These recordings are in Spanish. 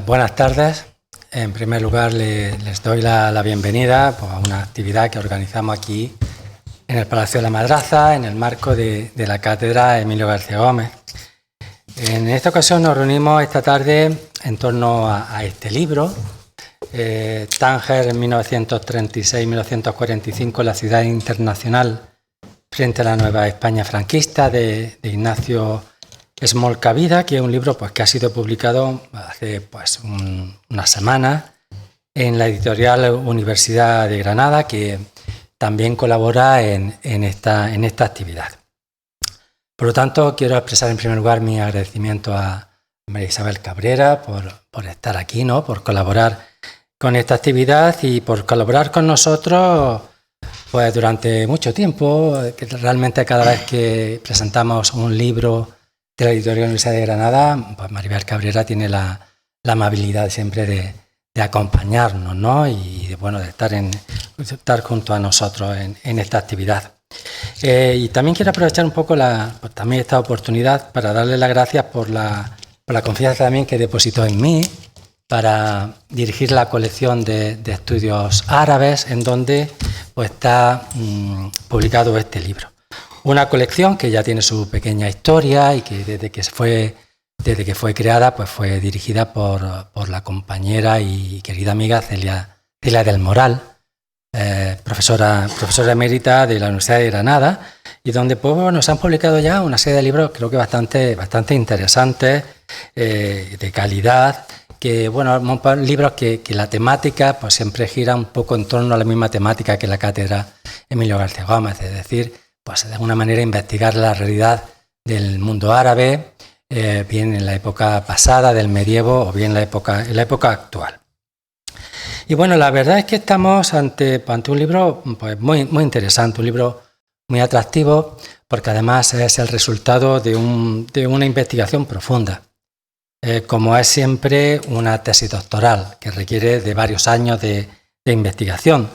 Buenas tardes. En primer lugar, les doy la bienvenida a una actividad que organizamos aquí en el Palacio de la Madraza, en el marco de la Cátedra Emilio García Gómez. En esta ocasión nos reunimos esta tarde en torno a este libro, Tánger en 1936-1945, la ciudad internacional frente a la Nueva España franquista, de Ignacio Smolca Vida, que es un libro que ha sido publicado hace una semana en la editorial Universidad de Granada, que también colabora en esta actividad. Por lo tanto, quiero expresar en primer lugar mi agradecimiento a María Isabel Cabrera por estar aquí, ¿no? Por colaborar con esta actividad y por colaborar con nosotros durante mucho tiempo. Que realmente cada vez que presentamos un libro de la editorial Universidad de Granada, pues Maribel Cabrera tiene la amabilidad siempre de acompañarnos, ¿no? Y de estar junto a nosotros en esta actividad. Y también quiero aprovechar un poco también esta oportunidad para darle las gracias por la confianza también que depositó en mí para dirigir la colección de estudios árabes, en donde está publicado este libro. Una colección que ya tiene su pequeña historia y que desde que fue creada fue dirigida por la compañera y querida amiga Celia del Moral, profesora emérita de la Universidad de Granada, y donde nos han publicado ya una serie de libros creo que bastante interesantes, de calidad, que libros que la temática siempre gira un poco en torno a la misma temática que la cátedra Emilio García Gómez, es decir, de alguna manera investigar la realidad del mundo árabe, bien en la época pasada del medievo o bien en la época actual. Y la verdad es que estamos ante un libro muy interesante, un libro muy atractivo, porque además es el resultado de una investigación profunda, como es siempre una tesis doctoral, que requiere de varios años de investigación,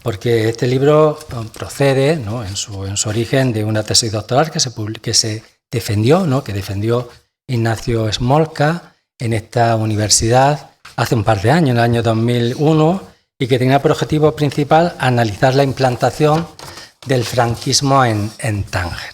porque este libro procede, ¿no?, en su origen de una tesis doctoral que se defendió, ¿no?, que defendió Ignacio Smolca en esta universidad hace un par de años, en el año 2001, y que tenía por objetivo principal analizar la implantación del franquismo en Tánger.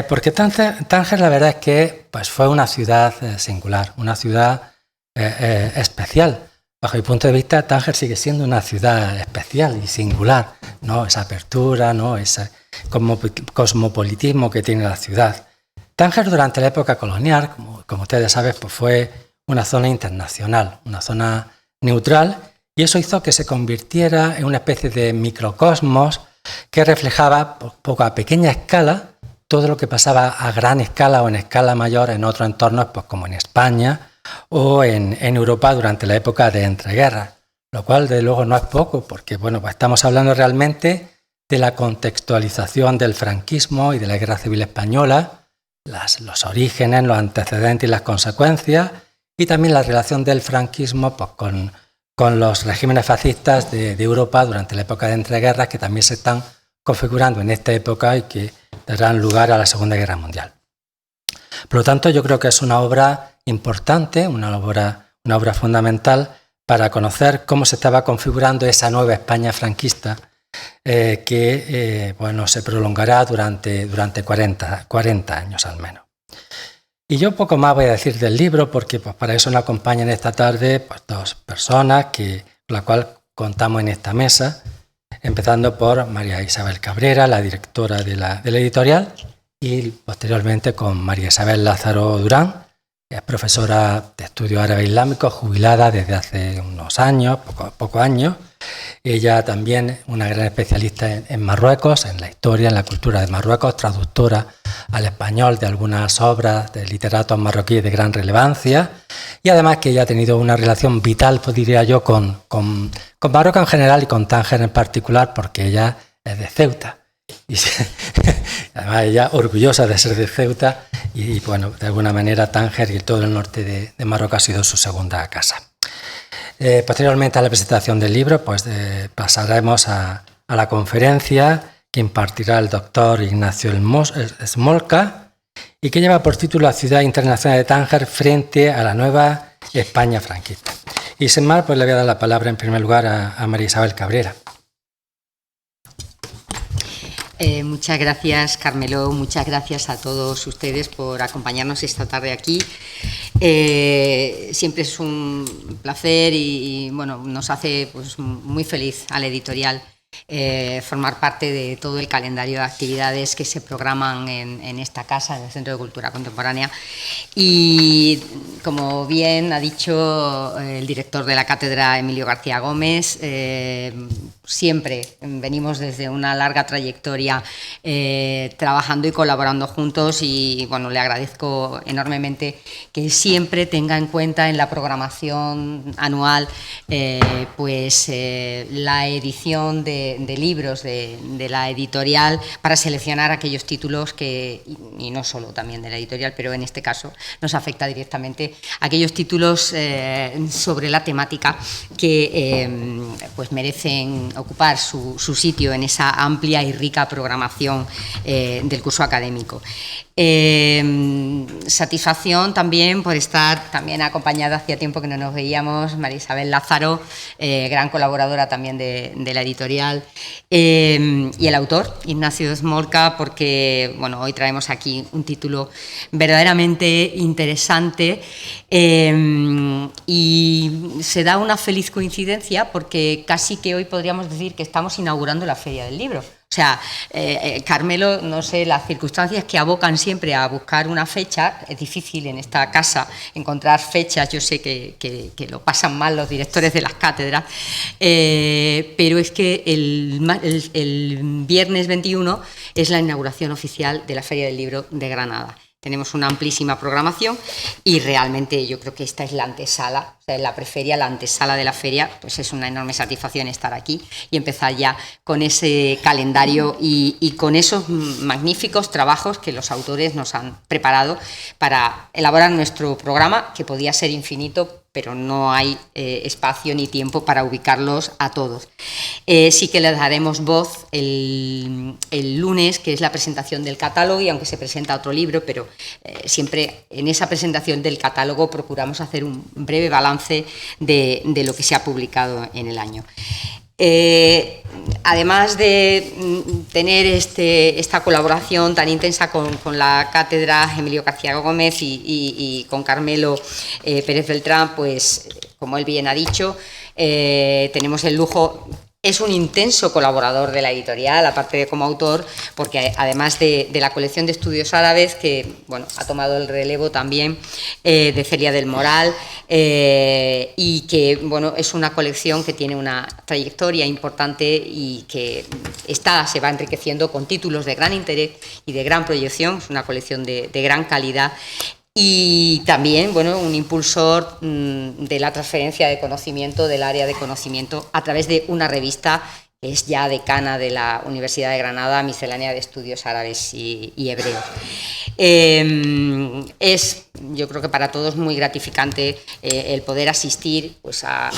Porque Tánger la verdad es que fue una ciudad singular, una ciudad especial. Bajo mi punto de vista, Tánger sigue siendo una ciudad especial y singular, ¿no? Esa apertura, ¿no?, ese cosmopolitismo que tiene la ciudad. Tánger durante la época colonial, como ustedes saben, fue una zona internacional, una zona neutral, y eso hizo que se convirtiera en una especie de microcosmos que reflejaba poco a pequeña escala todo lo que pasaba a gran escala o en escala mayor en otros entornos, como en España o en Europa durante la época de entreguerras, lo cual de luego no es poco, porque estamos hablando realmente de la contextualización del franquismo y de la Guerra Civil Española, los orígenes, los antecedentes y las consecuencias, y también la relación del franquismo con los regímenes fascistas de Europa durante la época de entreguerras, que también se están configurando en esta época y que darán lugar a la Segunda Guerra Mundial. Por lo tanto, yo creo que es una obra importante, una obra fundamental para conocer cómo se estaba configurando esa nueva España franquista, que se prolongará durante 40 años al menos. Y yo poco más voy a decir del libro, porque para eso nos acompañan esta tarde dos personas con las cuales contamos en esta mesa, empezando por María Isabel Cabrera, la directora de la editorial, y posteriormente con María Isabel Lázaro Durán, que es profesora de estudios árabe islámicos, jubilada desde hace unos años, pocos años. Ella también una gran especialista en Marruecos, en la historia, en la cultura de Marruecos, traductora al español de algunas obras de literatos marroquíes de gran relevancia, y además que ella ha tenido una relación vital, diría yo, con Marruecos en general y con Tánger en particular, porque ella es de Ceuta. Y además ella orgullosa de ser de Ceuta y de alguna manera Tánger y todo el norte de Marruecos ha sido su segunda casa. Posteriormente a la presentación del libro pasaremos a la conferencia que impartirá el doctor Ignacio Smolca, y que lleva por título La ciudad internacional de Tánger frente a la nueva España franquista. Y sin más, pues le voy a dar la palabra en primer lugar a María Isabel Cabrera. Muchas gracias, Carmelo, muchas gracias a todos ustedes por acompañarnos esta tarde aquí. Siempre es un placer y bueno, nos hace pues, muy feliz a la editorial formar parte de todo el calendario de actividades que se programan en esta casa, en el Centro de Cultura Contemporánea. Y como bien ha dicho el director de la cátedra, Emilio García Gómez, siempre venimos desde una larga trayectoria trabajando y colaborando juntos y bueno, le agradezco enormemente que siempre tenga en cuenta en la programación anual la edición de libros de la editorial para seleccionar aquellos títulos que, y no solo también de la editorial, pero en este caso nos afecta directamente, aquellos títulos sobre la temática que pues merecen ocupar su sitio en esa amplia y rica programación del curso académico. Satisfacción también por estar también acompañada, hacía tiempo que no nos veíamos, María Isabel Lázaro, gran colaboradora también de la editorial, y el autor, Ignacio Smolka, porque bueno, hoy traemos aquí un título verdaderamente interesante y se da una feliz coincidencia porque casi que hoy podríamos decir que estamos inaugurando la Feria del Libro. O sea, Carmelo, no sé, las circunstancias que abocan siempre a buscar una fecha, es difícil en esta casa encontrar fechas, yo sé que lo pasan mal los directores de las cátedras, pero es que el viernes 21 es la inauguración oficial de la Feria del Libro de Granada. Tenemos una amplísima programación y realmente yo creo que esta es la antesala, o sea, la preferia, la antesala de la feria, pues es una enorme satisfacción estar aquí y empezar ya con ese calendario y con esos magníficos trabajos que los autores nos han preparado para elaborar nuestro programa, que podía ser infinito, pero no hay espacio ni tiempo para ubicarlos a todos. Sí que les daremos voz el lunes, que es la presentación del catálogo, y aunque se presenta otro libro, pero siempre en esa presentación del catálogo procuramos hacer un breve balance de lo que se ha publicado en el año. Además de tener esta colaboración tan intensa con la cátedra Emilio García Gómez y con Carmelo Pérez Beltrán, pues como él bien ha dicho, tenemos el lujo. Es un intenso colaborador de la editorial, aparte de como autor, porque además de la colección de estudios árabes, que bueno, ha tomado el relevo también de Celia del Moral, y que bueno, es una colección que tiene una trayectoria importante y que se va enriqueciendo con títulos de gran interés y de gran proyección. Es una colección de gran calidad. Y también, bueno, un impulsor de la transferencia de conocimiento del área de conocimiento a través de una revista que es ya decana de la Universidad de Granada, Miscelánea de Estudios Árabes y Hebreos. Es, yo creo que para todos, muy gratificante el poder asistir pues, a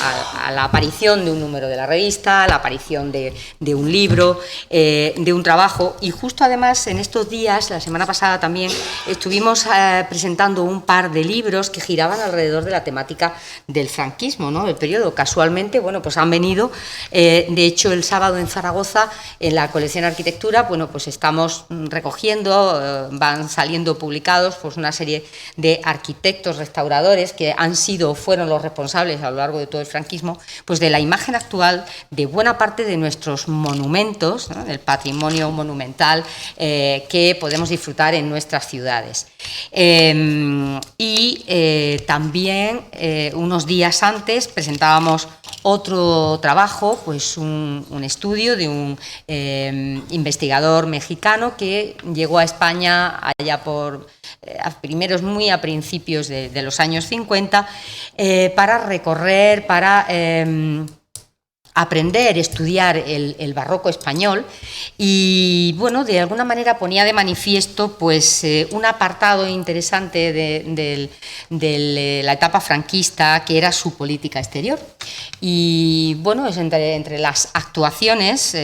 la aparición de un número de la revista, a la aparición de un libro, de un trabajo, y justo además en estos días, la semana pasada también, estuvimos presentando un par de libros que giraban alrededor de la temática del franquismo, ¿no? El periodo. Casualmente, bueno, pues han venido, de hecho el sábado en Zaragoza, en la colección Arquitectura, bueno, pues estamos recogiendo, van saliendo publicados pues una serie de arquitectos restauradores que han sido o fueron los responsables a lo largo de todo el franquismo, pues de la imagen actual de buena parte de nuestros monumentos, ¿no? Del patrimonio monumental que podemos disfrutar en nuestras ciudades. También unos días antes presentábamos otro trabajo, pues un estudio de un investigador mexicano que llegó a España allá por muy a principios de los años 50 para recorrer, para aprender, estudiar el barroco español y, bueno, de alguna manera ponía de manifiesto pues un apartado interesante de la etapa franquista, que era su política exterior. Y, bueno, es entre las actuaciones,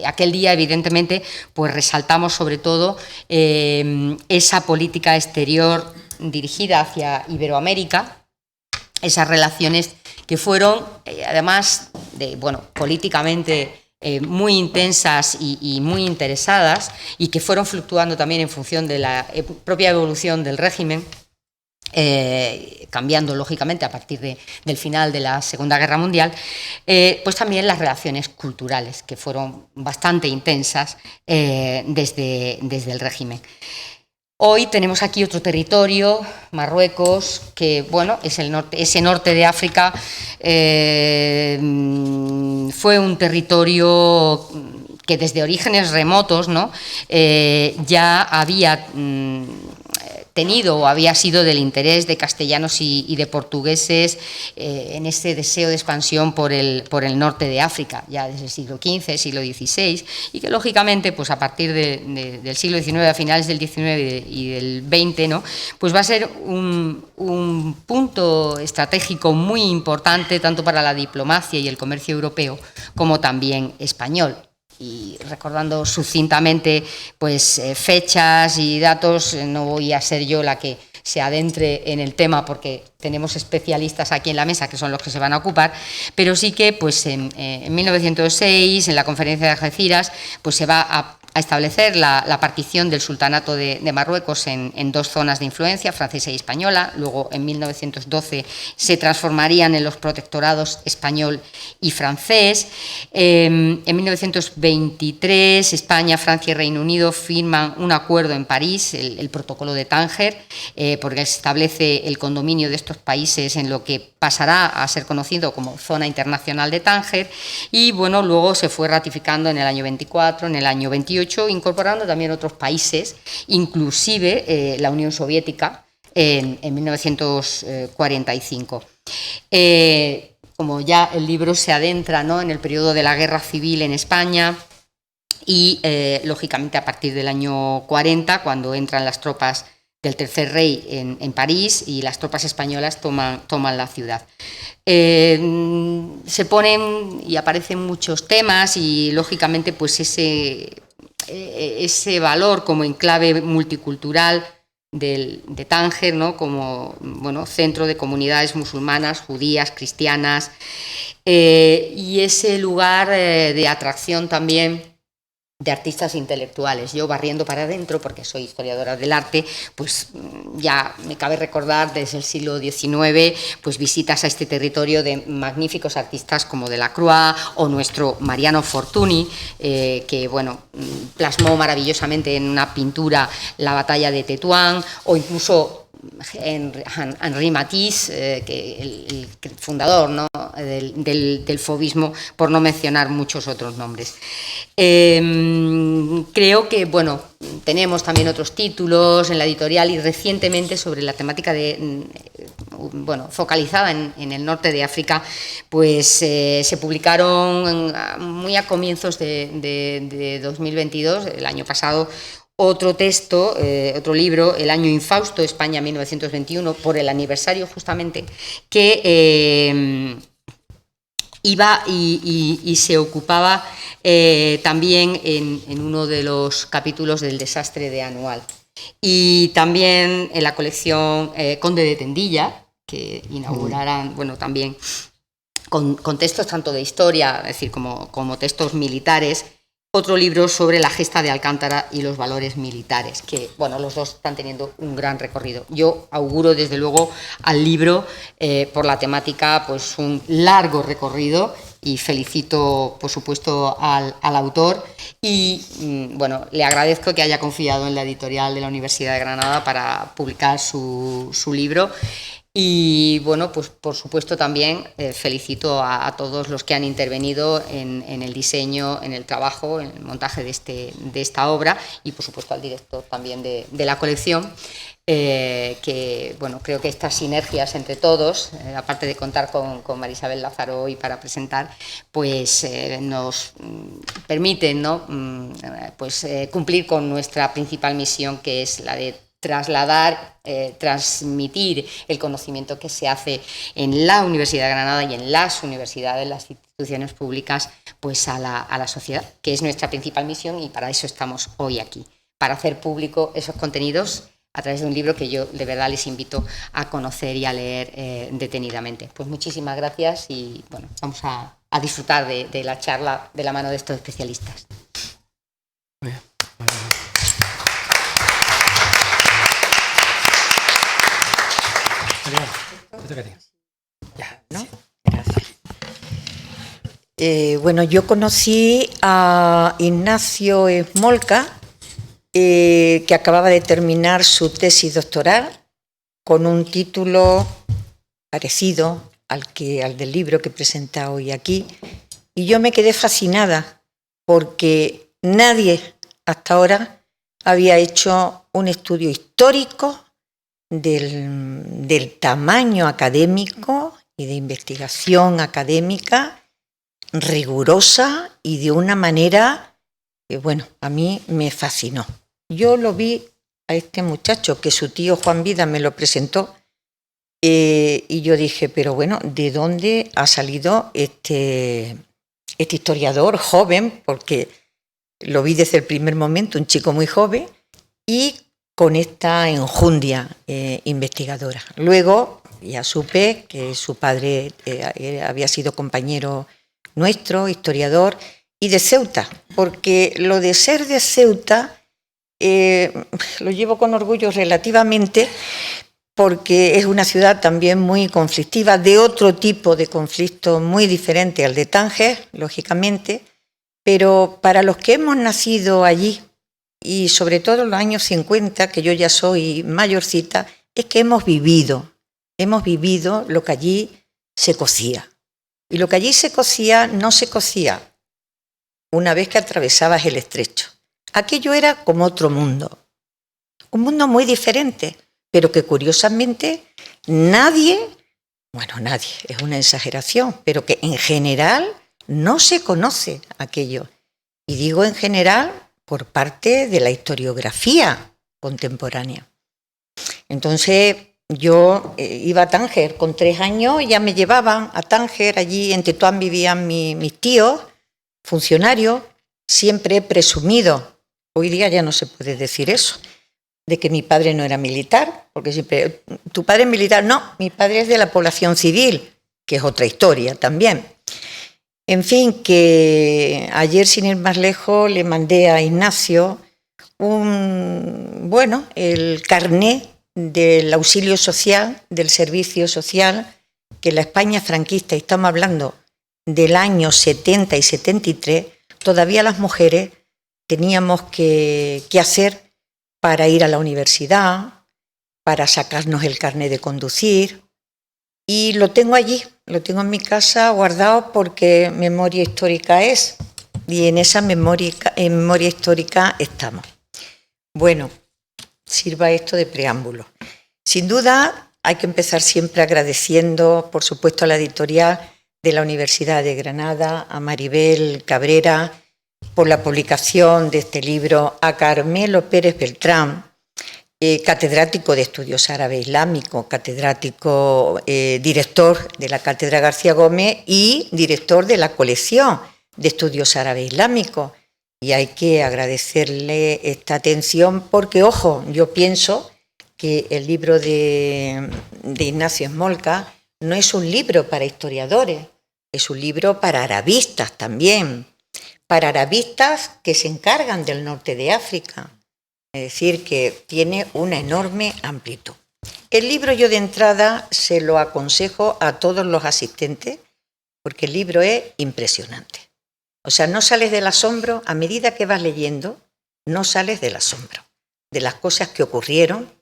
aquel día, evidentemente, pues resaltamos sobre todo esa política exterior dirigida hacia Iberoamérica, esas relaciones que fueron, además de, bueno, políticamente muy intensas y muy interesadas, y que fueron fluctuando también en función de la propia evolución del régimen, cambiando lógicamente a partir del final de la Segunda Guerra Mundial, pues también las relaciones culturales, que fueron bastante intensas desde el régimen. Hoy tenemos aquí otro territorio, Marruecos, que, bueno, es ese norte de África. Fue un territorio que desde orígenes remotos, ¿no?, ya había tenido o había sido del interés de castellanos y de portugueses en ese deseo de expansión por el norte de África, ya desde el siglo XV, siglo XVI, y que lógicamente pues a partir del siglo XIX, a finales del XIX y del XX, ¿no?, pues va a ser un punto estratégico muy importante tanto para la diplomacia y el comercio europeo como también español. Y recordando sucintamente pues fechas y datos, no voy a ser yo la que se adentre en el tema porque tenemos especialistas aquí en la mesa que son los que se van a ocupar, pero sí que pues en 1906, en la conferencia de Algeciras, pues se va a establecer la partición del sultanato de Marruecos en dos zonas de influencia, francesa y española. Luego en 1912 se transformarían en los protectorados español y francés. En 1923 España, Francia y Reino Unido firman un acuerdo en París, el protocolo de Tánger, porque se establece el condominio de estos países en lo que pasará a ser conocido como Zona Internacional de Tánger, y, bueno, luego se fue ratificando en el año 24, en el año 28, incorporando también otros países, inclusive la Unión Soviética en 1945. Como ya el libro se adentra, ¿no?, en el periodo de la Guerra Civil en España y, lógicamente, a partir del año 40, cuando entran las tropas del Tercer Rey en París y las tropas españolas toman la ciudad. Se ponen y aparecen muchos temas y, lógicamente, pues ese valor como enclave multicultural de Tánger, ¿no?, como, bueno, centro de comunidades musulmanas, judías, cristianas, y ese lugar de atracción también de artistas intelectuales. Yo, barriendo para adentro, porque soy historiadora del arte, pues ya me cabe recordar desde el siglo XIX pues visitas a este territorio de magníficos artistas como Delacroix o nuestro Mariano Fortuny, que, bueno, plasmó maravillosamente en una pintura la batalla de Tetuán, o incluso Henri Matisse, el fundador, ¿no?, del fauvismo, por no mencionar muchos otros nombres. Creo que, bueno, tenemos también otros títulos en la editorial, y recientemente sobre la temática bueno, focalizada en el norte de África, pues se publicaron muy a comienzos de 2022, el año pasado, otro texto, otro libro, El año infausto, España 1921, por el aniversario justamente, que iba y se ocupaba también en uno de los capítulos del desastre de Anual. Y también en la colección Conde de Tendilla, que inaugurarán, bueno, también con textos tanto de historia, es decir, como textos militares, otro libro sobre la gesta de Alcántara y los valores militares, que, bueno, los dos están teniendo un gran recorrido. Yo auguro, desde luego, al libro, por la temática, pues un largo recorrido, y felicito, por supuesto, al autor, y, bueno, le agradezco que haya confiado en la editorial de la Universidad de Granada para publicar su libro. Y bueno, pues por supuesto también felicito a todos los que han intervenido en el diseño, en el trabajo, en el montaje de esta obra, y por supuesto al director también de la colección. Que bueno, creo que estas sinergias entre todos, aparte de contar con María Isabel Lázaro hoy para presentar, pues nos permiten, ¿no?, pues cumplir con nuestra principal misión, que es la de trasladar, transmitir el conocimiento que se hace en la Universidad de Granada y en las universidades, las instituciones públicas, pues a la sociedad, que es nuestra principal misión, y para eso estamos hoy aquí, para hacer público esos contenidos a través de un libro que yo de verdad les invito a conocer y a leer detenidamente. Pues muchísimas gracias y bueno, vamos a disfrutar de la charla de la mano de estos especialistas. Muy bien. Ya, ¿no? Gracias. Bueno, yo conocí a Ignacio Smolka, que acababa de terminar su tesis doctoral con un título parecido al del libro que presenta hoy aquí, y yo me quedé fascinada porque nadie hasta ahora había hecho un estudio histórico del tamaño académico y de investigación académica rigurosa y de una manera que, bueno, a mí me fascinó. Yo lo vi a este muchacho, que su tío Juan Vida me lo presentó, y yo dije, pero bueno, ¿de dónde ha salido este historiador joven? Porque lo vi desde el primer momento, un chico muy joven, y con esta enjundia investigadora. Luego ya supe que su padre había sido compañero nuestro, historiador, y de Ceuta, porque lo de ser de Ceuta lo llevo con orgullo relativamente, porque es una ciudad también muy conflictiva, de otro tipo de conflicto muy diferente al de Tánger, lógicamente, pero para los que hemos nacido allí, y sobre todo en los años 50, que yo ya soy mayorcita, es que hemos vivido lo que allí se cocía. Y lo que allí se cocía no se cocía una vez que atravesabas el estrecho. Aquello era como otro mundo, un mundo muy diferente, pero que curiosamente nadie, es una exageración, pero que en general no se conoce aquello. Y digo en general por parte de la historiografía contemporánea. Entonces yo iba a Tánger con 3 años, ya me llevaban a Tánger, allí en Tetuán vivían mis tíos, funcionarios. Siempre he presumido, hoy día ya no se puede decir eso, de que mi padre no era militar, porque siempre, ¿tu padre es militar? No, mi padre es de la población civil, que es otra historia también. En fin, que ayer, sin ir más lejos, le mandé a Ignacio el carné del auxilio social, del servicio social, que en la España franquista, y estamos hablando del año 70 y 73, todavía las mujeres teníamos que hacer para ir a la universidad, para sacarnos el carné de conducir, y lo tengo allí, lo tengo en mi casa guardado porque memoria histórica es, y en esa memoria histórica estamos. Bueno, sirva esto de preámbulo. Sin duda hay que empezar siempre agradeciendo, por supuesto, a la editorial de la Universidad de Granada, a Maribel Cabrera, por la publicación de este libro, a Carmelo Pérez Beltrán, catedrático de Estudios Árabe Islámico, catedrático, director de la Cátedra García Gómez y director de la colección de Estudios Árabe Islámico. Y hay que agradecerle esta atención porque, ojo, yo pienso que el libro de Ignacio Smolka no es un libro para historiadores, es un libro para arabistas también, para arabistas que se encargan del norte de África. Es decir, que tiene una enorme amplitud. El libro yo de entrada se lo aconsejo a todos los asistentes porque el libro es impresionante. O sea, no sales del asombro, a medida que vas leyendo, no sales del asombro de las cosas que ocurrieron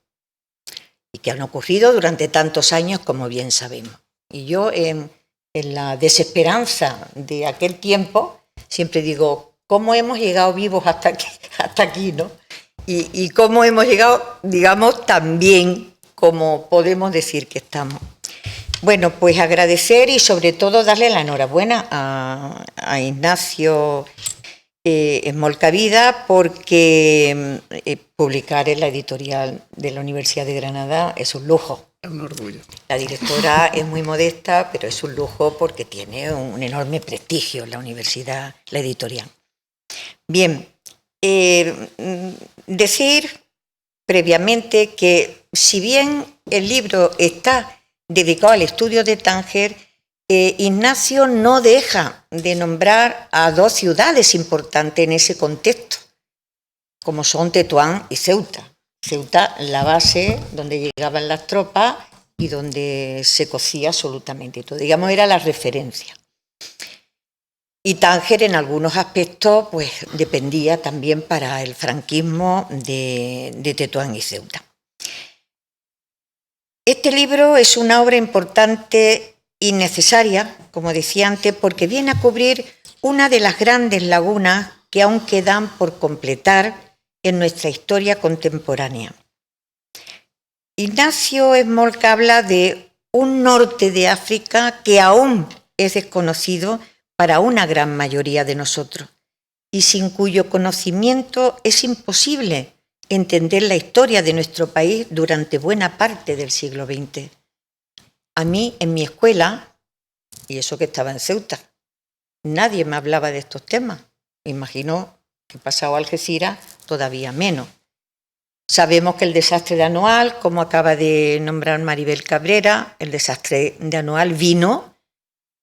y que han ocurrido durante tantos años, como bien sabemos. Y yo, en la desesperanza de aquel tiempo, siempre digo, ¿cómo hemos llegado vivos hasta aquí, ¿no? Y cómo hemos llegado, digamos, tan bien como podemos decir que estamos. Bueno, pues agradecer y sobre todo darle la enhorabuena a Ignacio Esmolcavida, porque publicar en la editorial de la Universidad de Granada es un lujo. Es un orgullo. La directora es muy modesta, pero es un lujo porque tiene un enorme prestigio en la universidad, la editorial. Bien, decir previamente que si bien el libro está dedicado al estudio de Tánger, Ignacio no deja de nombrar a dos ciudades importantes en ese contexto, como son Tetuán y Ceuta. Ceuta, la base donde llegaban las tropas y donde se cocía absolutamente todo. Digamos, era la referencia. Y Tánger, en algunos aspectos, pues dependía también para el franquismo de Tetuán y Ceuta. Este libro es una obra importante y necesaria, como decía antes, porque viene a cubrir una de las grandes lagunas que aún quedan por completar en nuestra historia contemporánea. Ignacio Esmolca habla de un norte de África que aún es desconocido para una gran mayoría de nosotros y sin cuyo conocimiento es imposible entender la historia de nuestro país durante buena parte del siglo XX. A mí, en mi escuela, y eso que estaba en Ceuta, nadie me hablaba de estos temas. Me imagino que pasado a Algeciras, todavía menos. Sabemos que el desastre de Anual, como acaba de nombrar Maribel Cabrera, el desastre de Anual vino,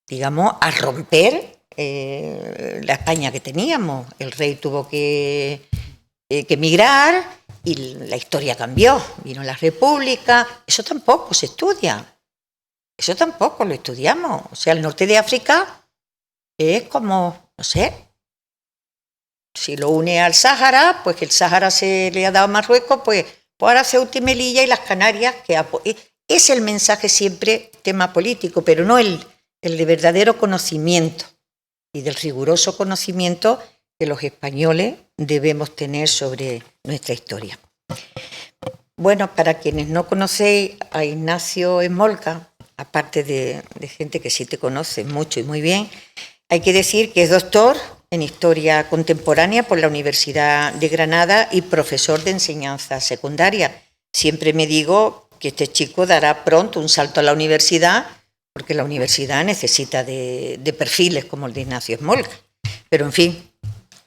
digamos, a romper la España que teníamos. El rey tuvo que emigrar y la historia cambió. Vino la República. Eso tampoco se estudia. Eso tampoco lo estudiamos. O sea, el norte de África es como, no sé, si lo une al Sáhara, pues que el Sáhara se le ha dado a Marruecos, pues ahora Ceuta y Melilla y las Canarias, que es el mensaje siempre tema político, pero no el de verdadero conocimiento y del riguroso conocimiento que los españoles debemos tener sobre nuestra historia. Bueno, para quienes no conocéis a Ignacio Esmolca, aparte de gente que sí te conoce mucho y muy bien, hay que decir que es doctor en Historia Contemporánea por la Universidad de Granada y profesor de enseñanza secundaria. Siempre me digo que este chico dará pronto un salto a la universidad, porque la universidad necesita de perfiles como el de Ignacio Esmolca. Pero, en fin,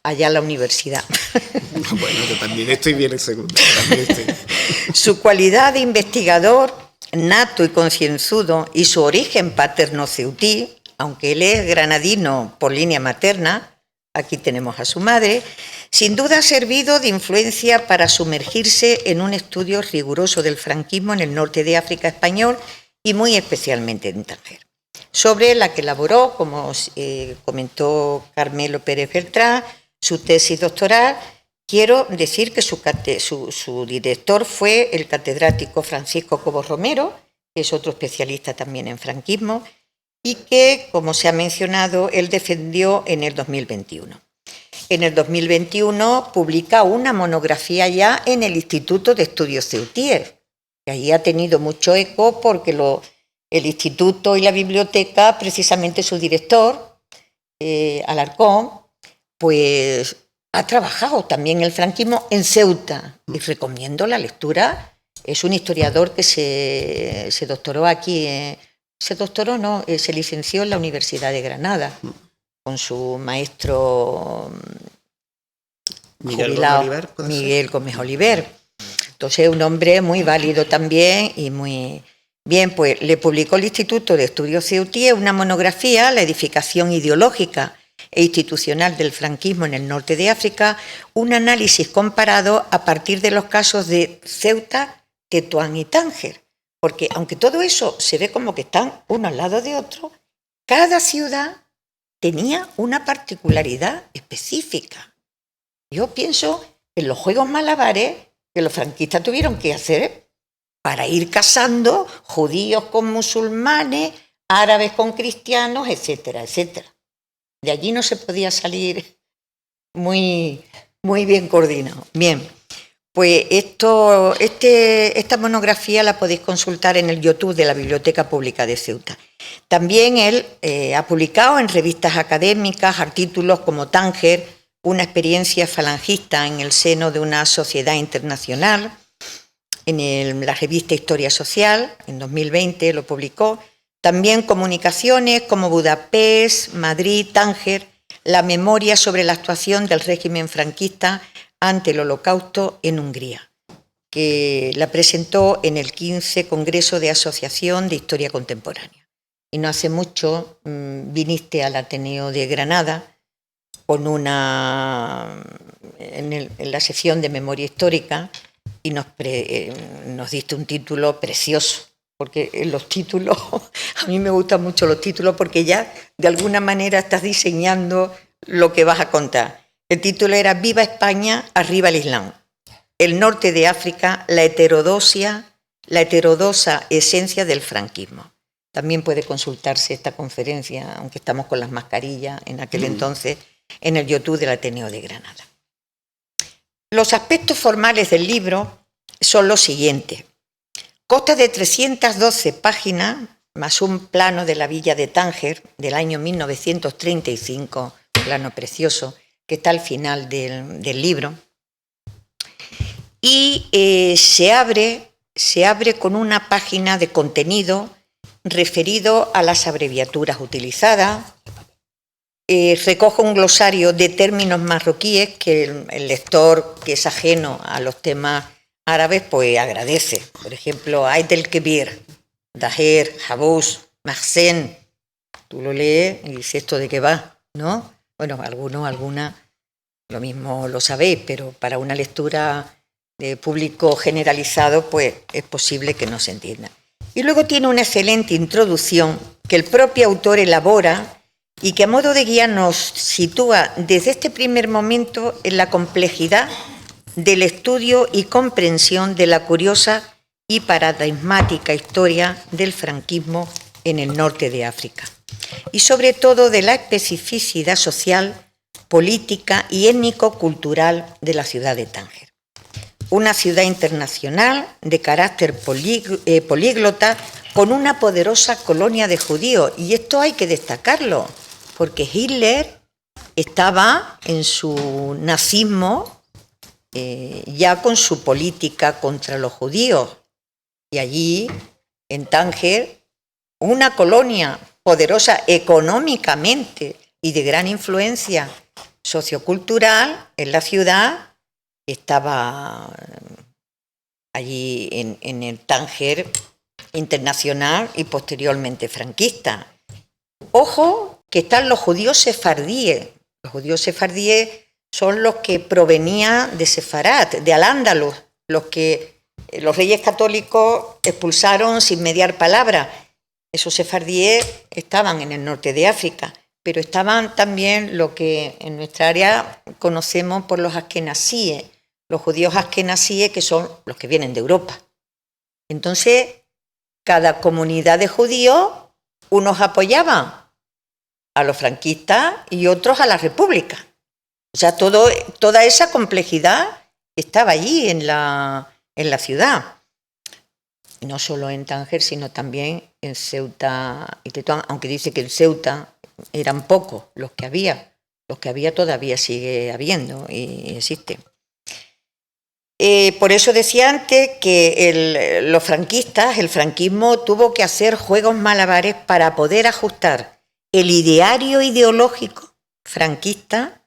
allá la universidad. Bueno, yo también estoy bien en secundaria. Su cualidad de investigador nato y concienzudo y su origen paterno-ceutí, aunque él es granadino por línea materna, aquí tenemos a su madre, sin duda ha servido de influencia para sumergirse en un estudio riguroso del franquismo en el norte de África español y muy especialmente en Tánger, sobre la que elaboró, como comentó Carmelo Pérez Beltrán, su tesis doctoral. Quiero decir que su director fue el catedrático Francisco Cobos Romero, que es otro especialista también en franquismo, y que, como se ha mencionado, él defendió en el 2021. En el 2021 publica una monografía ya en el Instituto de Estudios Ceutíes, que ahí ha tenido mucho eco porque el instituto y la biblioteca, precisamente su director, Alarcón, pues ha trabajado también el franquismo en Ceuta y recomiendo la lectura. Es un historiador que se doctoró aquí, se licenció en la Universidad de Granada con su maestro jubilado, Miguel Gómez Oliver. Entonces es un hombre muy válido también y muy bien. Pues le publicó el Instituto de Estudios Ceutíes una monografía, La edificación ideológica e institucional del franquismo en el norte de África, un análisis comparado a partir de los casos de Ceuta, Tetuán y Tánger. Porque aunque todo eso se ve como que están uno al lado de otro, cada ciudad tenía una particularidad específica. Yo pienso en los juegos malabares que los franquistas tuvieron que hacer para ir casando judíos con musulmanes, árabes con cristianos, etcétera, etcétera. De allí no se podía salir muy bien coordinado. Bien, pues esta monografía la podéis consultar en el YouTube de la Biblioteca Pública de Ceuta. También él ha publicado en revistas académicas artículos como Tánger, una experiencia falangista en el seno de una sociedad internacional. En la revista Historia Social, en 2020 lo publicó. También comunicaciones como Budapest, Madrid, Tánger, la memoria sobre la actuación del régimen franquista ante el Holocausto en Hungría, que la presentó en el 15 Congreso de Asociación de Historia Contemporánea. Y no hace mucho viniste al Ateneo de Granada con en la sección de memoria histórica y nos diste un título precioso, porque los títulos, a mí me gustan mucho los títulos porque ya de alguna manera estás diseñando lo que vas a contar. El título era Viva España, arriba el Islam. El norte de África, la heterodoxa esencia del franquismo. También puede consultarse esta conferencia, aunque estamos con las mascarillas en aquel entonces, en el YouTube del Ateneo de Granada. Los aspectos formales del libro son los siguientes. Consta de 312 páginas, más un plano de la villa de Tánger del año 1935, un plano precioso, que está al final del libro. Y se abre con una página de contenido referido a las abreviaturas utilizadas. Recoge un glosario de términos marroquíes que el lector que es ajeno a los temas árabes pues agradece. Por ejemplo, Ait el-Kebir, Daher, Habous, Mahsen. Tú lo lees y dices, ¿esto de qué va? ¿No? Bueno, alguna, lo mismo lo sabéis, pero para una lectura de público generalizado pues es posible que no se entienda. Y luego tiene una excelente introducción que el propio autor elabora y que a modo de guía nos sitúa desde este primer momento en la complejidad del estudio y comprensión de la curiosa y paradigmática historia del franquismo en el norte de África y sobre todo de la especificidad social, política y étnico-cultural de la ciudad de Tánger. Una ciudad internacional de carácter políglota con una poderosa colonia de judíos, y esto hay que destacarlo, porque Hitler estaba en su nazismo ya con su política contra los judíos, y allí, en Tánger, una colonia poderosa económicamente y de gran influencia sociocultural en la ciudad, estaba allí en el Tánger internacional y posteriormente franquista. Ojo que están los judíos sefardíes. Los judíos sefardíes son los que provenían de Sefarat, de Al-Ándalus, los que los reyes católicos expulsaron sin mediar palabra. Esos sefardíes estaban en el norte de África, pero estaban también lo que en nuestra área conocemos por los askenazíes, los judíos askenazíes, que son los que vienen de Europa. Entonces, cada comunidad de judíos, unos apoyaban a los franquistas y otros a la República. O sea, toda esa complejidad estaba allí en la ciudad. No solo en Tánger, sino también en Ceuta y Tetuán, aunque dice que en Ceuta eran pocos los que había todavía sigue habiendo y existe. Por eso decía antes que los franquistas, el franquismo tuvo que hacer juegos malabares para poder ajustar el ideario ideológico franquista,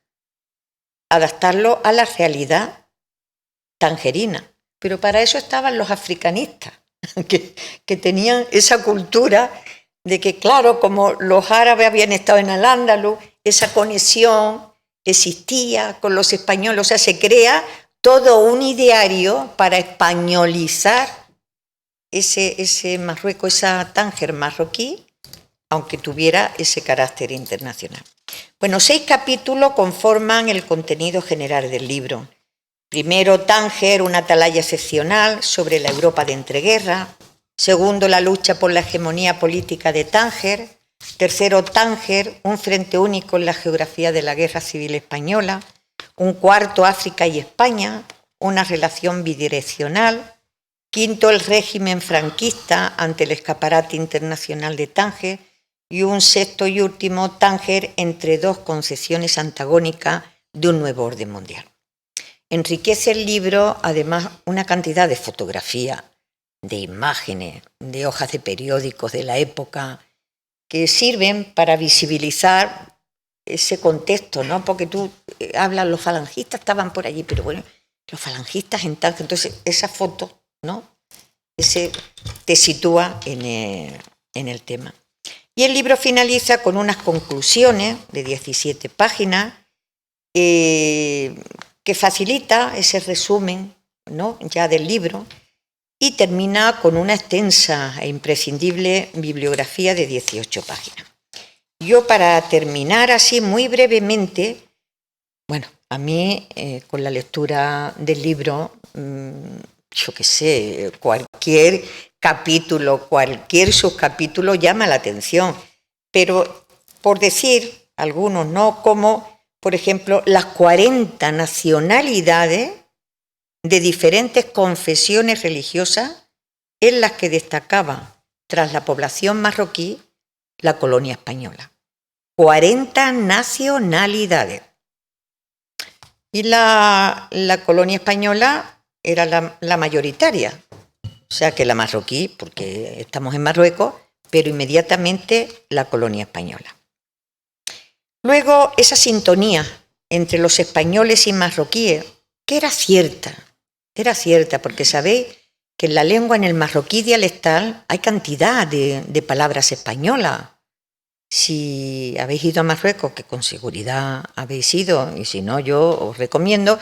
adaptarlo a la realidad tangerina. Pero para eso estaban los africanistas, que tenían esa cultura de que, claro, como los árabes habían estado en Al-Ándalus, esa conexión existía con los españoles, o sea, se crea todo un ideario para españolizar ese Marruecos, esa Tánger marroquí, aunque tuviera ese carácter internacional. Bueno, 6 capítulos conforman el contenido general del libro. Primero, Tánger, una atalaya excepcional sobre la Europa de entreguerras. Segundo, la lucha por la hegemonía política de Tánger. Tercero, Tánger, un frente único en la geografía de la Guerra Civil Española. Un cuarto, África y España, una relación bidireccional. Quinto, el régimen franquista ante el escaparate internacional de Tánger. Y un sexto y último, Tánger entre dos concepciones antagónicas de un nuevo orden mundial. Enriquece el libro, además, una cantidad de fotografías, de imágenes, de hojas de periódicos de la época, que sirven para visibilizar ese contexto, ¿no? Porque tú hablas, los falangistas estaban por allí, pero bueno, los falangistas en Tánger, entonces esa foto, ¿no? Ese te sitúa en el tema. Y el libro finaliza con unas conclusiones de 17 páginas que facilita ese resumen, ¿no? Ya del libro, y termina con una extensa e imprescindible bibliografía de 18 páginas. Yo, para terminar así muy brevemente, bueno, a mí con la lectura del libro, yo qué sé, cualquier capítulo, cualquier subcapítulo llama la atención, pero por decir algunos, ¿no? Como, por ejemplo, las 40 nacionalidades de diferentes confesiones religiosas en las que destacaba, tras la población marroquí, la colonia española. 40 nacionalidades. Y la colonia española era la mayoritaria, o sea que la marroquí, porque estamos en Marruecos, pero inmediatamente la colonia española. Luego, esa sintonía entre los españoles y marroquíes, que era cierta, porque sabéis que en la lengua, en el marroquí dialectal, hay cantidad de palabras españolas. Si habéis ido a Marruecos, que con seguridad habéis ido, y si no, yo os recomiendo.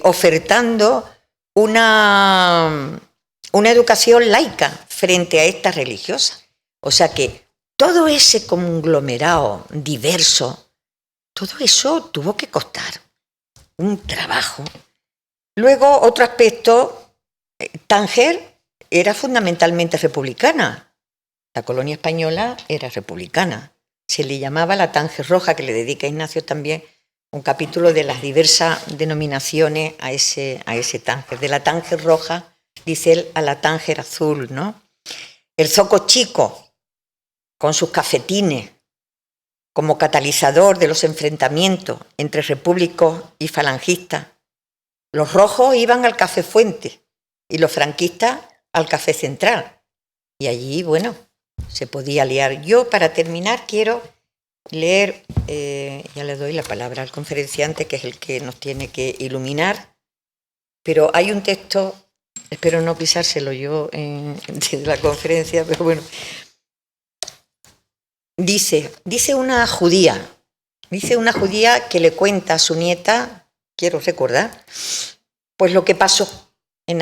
Ofertando una educación laica frente a esta religiosa. O sea que todo ese conglomerado diverso, todo eso tuvo que costar un trabajo. Luego, otro aspecto, Tánger era fundamentalmente republicana. La colonia española era republicana. Se le llamaba la Tánger Roja, que le dedica a Ignacio también un capítulo de las diversas denominaciones a ese Tánger. De la Tánger Roja, dice él, a la Tánger Azul, ¿no? El zoco chico, con sus cafetines, como catalizador de los enfrentamientos entre repúblicos y falangistas. Los rojos iban al Café Fuente y los franquistas al Café Central. Y allí, bueno, se podía liar. Yo, para terminar, quiero leer, ya le doy la palabra al conferenciante, que es el que nos tiene que iluminar, pero hay un texto, espero no pisárselo yo de la conferencia, pero bueno, dice una judía que le cuenta a su nieta, quiero recordar, pues lo que pasó y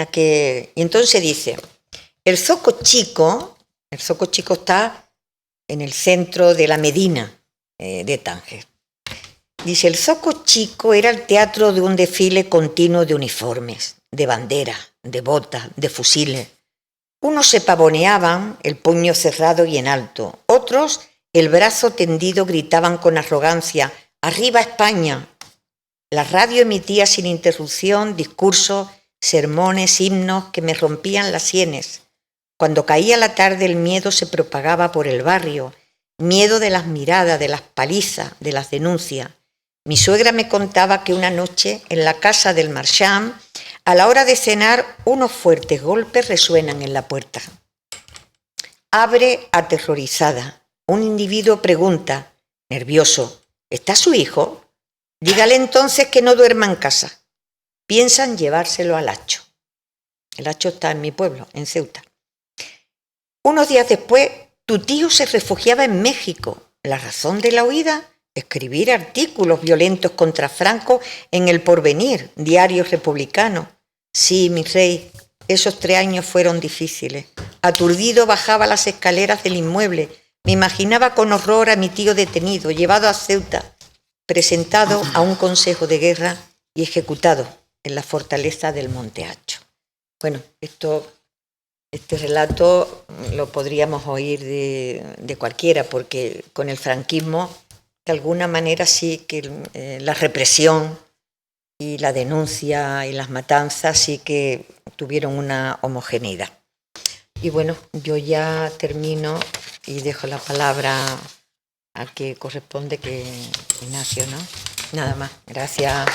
entonces dice, el zoco chico está en el centro de la Medina de Tánger. Dice, el Zoco Chico era el teatro de un desfile continuo de uniformes, de banderas, de botas, de fusiles. Unos se pavoneaban, el puño cerrado y en alto. Otros, el brazo tendido, gritaban con arrogancia, ¡arriba España! La radio emitía sin interrupción discursos, sermones, himnos que me rompían las sienes. Cuando caía la tarde el miedo se propagaba por el barrio, miedo de las miradas, de las palizas, de las denuncias. Mi suegra me contaba que una noche en la casa del Marchand, a la hora de cenar, unos fuertes golpes resuenan en la puerta. Abre aterrorizada. Un individuo pregunta, nervioso, ¿está su hijo? Dígale entonces que no duerma en casa. Piensan llevárselo al Hacho. El Hacho está en mi pueblo, en Ceuta. Unos días después, tu tío se refugiaba en México. ¿La razón de la huida? Escribir artículos violentos contra Franco en El Porvenir, diario republicano. Sí, mi rey, esos 3 años fueron difíciles. Aturdido bajaba las escaleras del inmueble. Me imaginaba con horror a mi tío detenido, llevado a Ceuta, presentado a un consejo de guerra y ejecutado en la fortaleza del Monte Hacho. Bueno, este relato lo podríamos oír de cualquiera, porque con el franquismo, de alguna manera sí que la represión y la denuncia y las matanzas sí que tuvieron una homogeneidad. Y bueno, yo ya termino y dejo la palabra a que corresponde, que Ignacio, ¿no? Nada más. Gracias.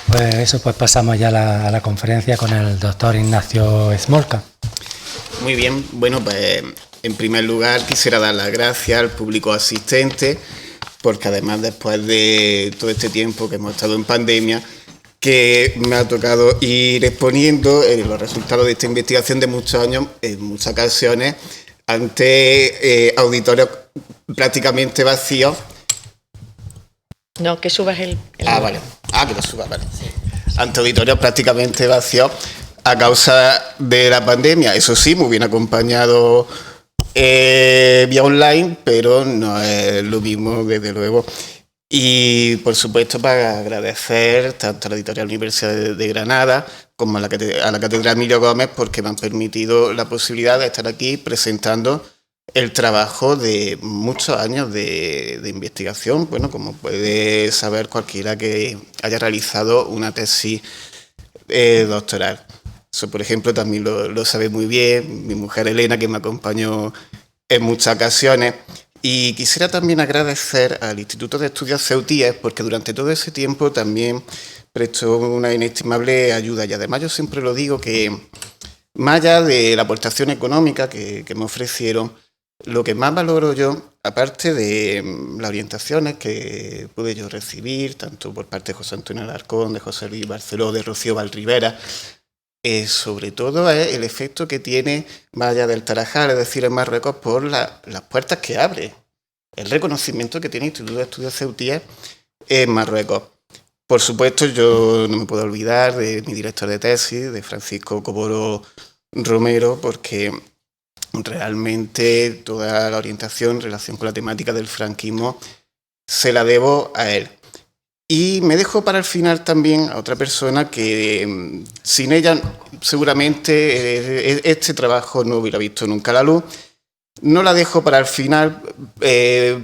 Pues eso, pues pasamos ya a la conferencia con el doctor Ignacio Smolka. Muy bien, bueno, pues en primer lugar quisiera dar las gracias al público asistente, porque además después de todo este tiempo que hemos estado en pandemia, que me ha tocado ir exponiendo los resultados de esta investigación de muchos años, en muchas ocasiones, ante auditorios prácticamente vacíos. No, que subas el Vale. Que lo suba, vale. Sí. Ante auditorios prácticamente vacíos a causa de la pandemia. Eso sí, me hubiera acompañado vía online, pero no es lo mismo, desde luego. Y, por supuesto, para agradecer tanto a la Editorial Universidad de Granada como a la Cátedra Emilio Gómez, porque me han permitido la posibilidad de estar aquí presentando el trabajo de muchos años de investigación, bueno, como puede saber cualquiera que haya realizado una tesis doctoral. Eso, por ejemplo, también lo sabe muy bien mi mujer Elena, que me acompañó en muchas ocasiones. Y quisiera también agradecer al Instituto de Estudios Ceutíes, porque durante todo ese tiempo también prestó una inestimable ayuda. Y además yo siempre lo digo, que más allá de la aportación económica que me ofrecieron, lo que más valoro yo, aparte de las orientaciones que pude yo recibir, tanto por parte de José Antonio Alarcón, de José Luis Barceló, de Rocío Valrivera, sobre todo es el efecto que tiene, más allá del Tarajal, es decir, en Marruecos, por las puertas que abre, el reconocimiento que tiene el Instituto de Estudios Ceutíes en Marruecos. Por supuesto, yo no me puedo olvidar de mi director de tesis, de Francisco Coboro Romero, porque realmente toda la orientación en relación con la temática del franquismo se la debo a él. Y me dejo para el final también a otra persona que sin ella seguramente este trabajo no hubiera visto nunca la luz. No la dejo para el final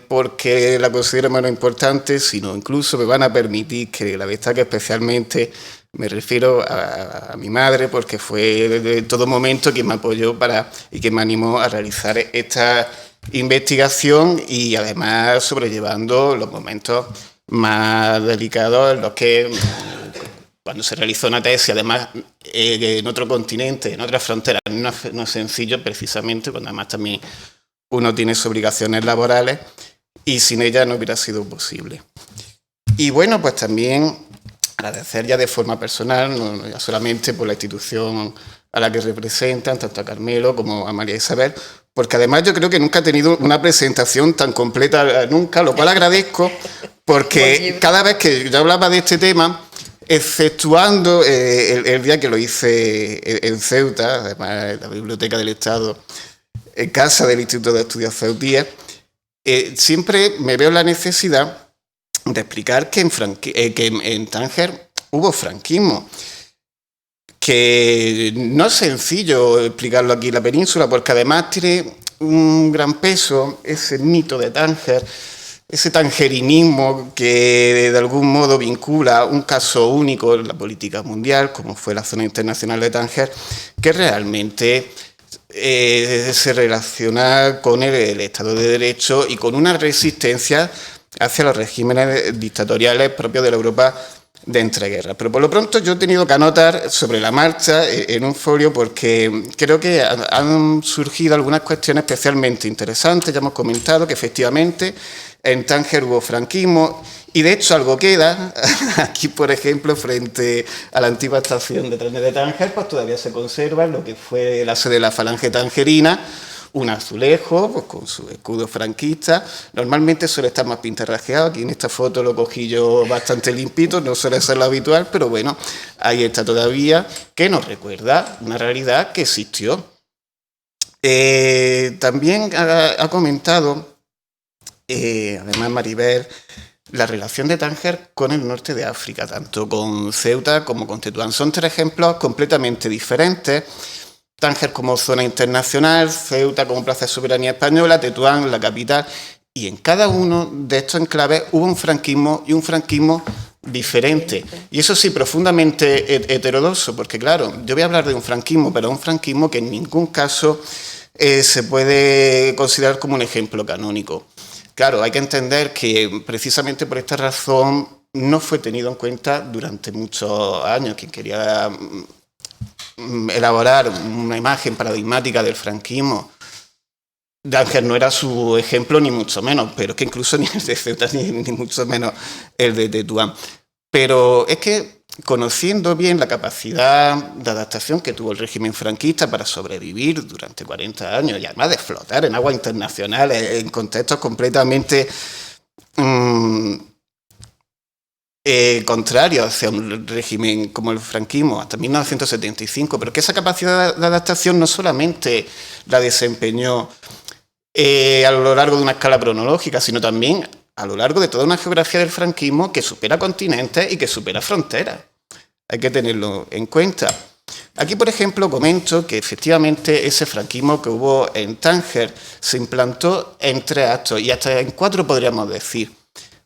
porque la considero menos importante, sino incluso me van a permitir que la destaque especialmente. Me refiero a mi madre, porque fue de todo momento quien me apoyó y que me animó a realizar esta investigación, y además sobrellevando los momentos más delicados en los que, cuando se realizó una tesis, además en otro continente, en otra frontera, no es sencillo, precisamente cuando además también uno tiene sus obligaciones laborales, y sin ella no hubiera sido posible. Y bueno, pues también agradecer ya de forma personal, no ya solamente por la institución a la que representan, tanto a Carmelo como a María Isabel, porque además yo creo que nunca he tenido una presentación tan completa, nunca, lo cual agradezco, porque cada vez que yo hablaba de este tema, exceptuando el día que lo hice en Ceuta, además en la Biblioteca del Estado, en casa del Instituto de Estudios Ceutíes, siempre me veo la necesidad de explicar que en Tánger hubo franquismo. Que no es sencillo explicarlo aquí en la península, porque además tiene un gran peso ese mito de Tánger, ese tangerinismo que de algún modo vincula un caso único en la política mundial, como fue la zona internacional de Tánger, que realmente se relaciona con el Estado de Derecho y con una resistencia hacia los regímenes dictatoriales propios de la Europa de entreguerras. Pero por lo pronto yo he tenido que anotar sobre la marcha en un folio porque creo que han surgido algunas cuestiones especialmente interesantes. Ya hemos comentado que efectivamente en Tánger hubo franquismo y de hecho algo queda. Aquí, por ejemplo, frente a la antigua estación de trenes de Tánger, pues todavía se conserva lo que fue la sede de la Falange Tangerina, un azulejo pues, con su escudo franquista. Normalmente suele estar más pintarrajeado. Aquí en esta foto lo cogí yo bastante limpito, no suele ser lo habitual, pero bueno, ahí está todavía, que nos recuerda una realidad que existió. También ha comentado, además Maribel, la relación de Tánger con el norte de África, tanto con Ceuta como con Tetuán. Son tres ejemplos completamente diferentes. Tánger como zona internacional, Ceuta como plaza de soberanía española, Tetuán, la capital, y en cada uno de estos enclaves hubo un franquismo y un franquismo diferente. Y eso sí, profundamente heterodoxo, porque claro, yo voy a hablar de un franquismo, pero un franquismo que en ningún caso se puede considerar como un ejemplo canónico. Claro, hay que entender que precisamente por esta razón no fue tenido en cuenta durante muchos años. Quien quería elaborar una imagen paradigmática del franquismo, Tánger no era su ejemplo ni mucho menos, pero es que incluso ni el de Ceuta ni mucho menos el de Tetuán. Pero es que conociendo bien la capacidad de adaptación que tuvo el régimen franquista para sobrevivir durante 40 años y además de flotar en aguas internacionales en contextos completamente contrario hacia un régimen como el franquismo hasta 1975, pero que esa capacidad de adaptación no solamente la desempeñó a lo largo de una escala cronológica, sino también a lo largo de toda una geografía del franquismo que supera continentes y que supera fronteras. Hay que tenerlo en cuenta. Aquí, por ejemplo, comento que efectivamente ese franquismo que hubo en Tánger se implantó en 3 actos y hasta en 4 podríamos decir.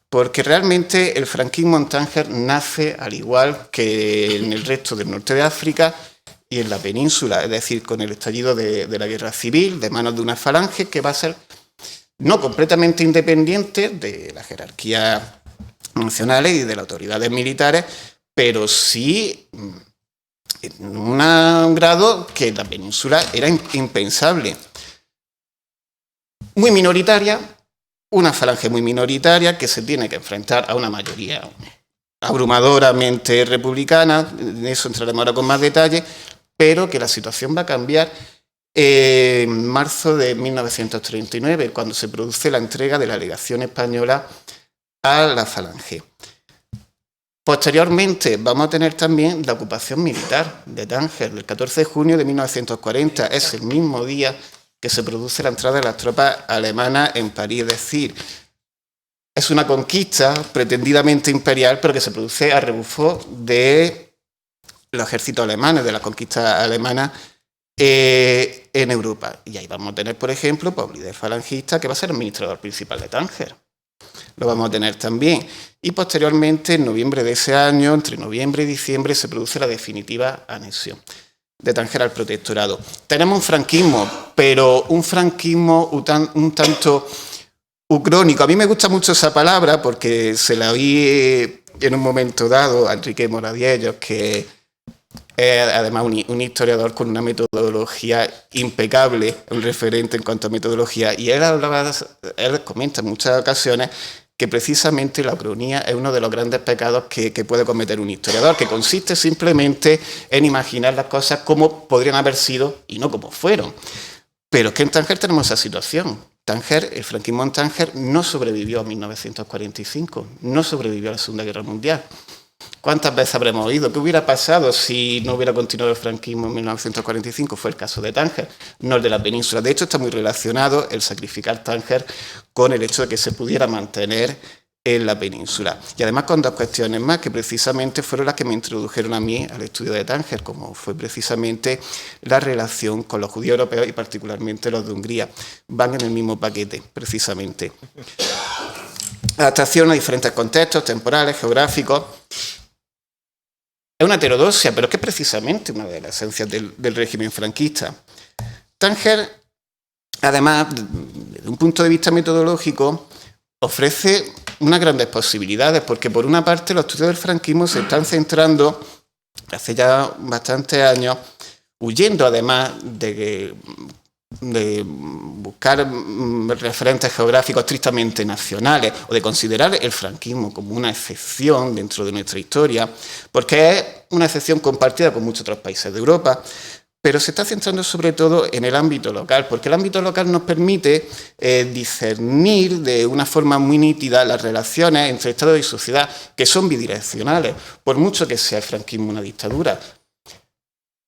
Porque realmente el franquismo en Tánger nace al igual que en el resto del norte de África y en la península, es decir, con el estallido de la guerra civil, de manos de una falange que va a ser no completamente independiente de las jerarquías nacionales y de las autoridades militares, pero sí en un grado que en la península era impensable. Muy minoritaria, una falange muy minoritaria que se tiene que enfrentar a una mayoría abrumadoramente republicana, en eso entraremos ahora con más detalle, pero que la situación va a cambiar en marzo de 1939, cuando se produce la entrega de la legación española a la falange. Posteriormente vamos a tener también la ocupación militar de Tánger, del 14 de junio de 1940, es el mismo día que se produce la entrada de las tropas alemanas en París, es decir, es una conquista pretendidamente imperial, pero que se produce a rebufo de los ejércitos alemanes, de la conquista alemana en Europa. Y ahí vamos a tener, por ejemplo, pues, un líder falangista que va a ser el administrador principal de Tánger. Lo vamos a tener también. Y posteriormente, en noviembre de ese año, entre noviembre y diciembre, se produce la definitiva anexión de Tánger al protectorado. Tenemos un franquismo, pero un franquismo un tanto ucrónico. A mí me gusta mucho esa palabra porque se la oí en un momento dado a Enrique Moradiellos, que es además un historiador con una metodología impecable, un referente en cuanto a metodología, y él comenta en muchas ocasiones que precisamente la ucronía es uno de los grandes pecados que puede cometer un historiador, que consiste simplemente en imaginar las cosas como podrían haber sido y no como fueron. Pero es que en Tánger tenemos esa situación. Tánger, el franquismo en Tánger no sobrevivió a 1945, no sobrevivió a la Segunda Guerra Mundial. ¿Cuántas veces habremos oído? ¿Qué hubiera pasado si no hubiera continuado el franquismo en 1945? Fue el caso de Tánger, no el de la península. De hecho, está muy relacionado el sacrificar Tánger con el hecho de que se pudiera mantener en la península. Y además con dos cuestiones más que precisamente fueron las que me introdujeron a mí al estudio de Tánger, como fue precisamente la relación con los judíos europeos y particularmente los de Hungría. Van en el mismo paquete, precisamente. Adaptación a diferentes contextos temporales, geográficos. Es una heterodoxia, pero es que es precisamente una de las esencias del régimen franquista. Tánger, además, desde un punto de vista metodológico, ofrece unas grandes posibilidades, porque por una parte los estudios del franquismo se están centrando, hace ya bastantes años, huyendo además de buscar referentes geográficos estrictamente nacionales o de considerar el franquismo como una excepción dentro de nuestra historia, porque es una excepción compartida con muchos otros países de Europa, pero se está centrando sobre todo en el ámbito local, porque el ámbito local nos permite discernir de una forma muy nítida las relaciones entre Estado y sociedad, que son bidireccionales, por mucho que sea el franquismo una dictadura.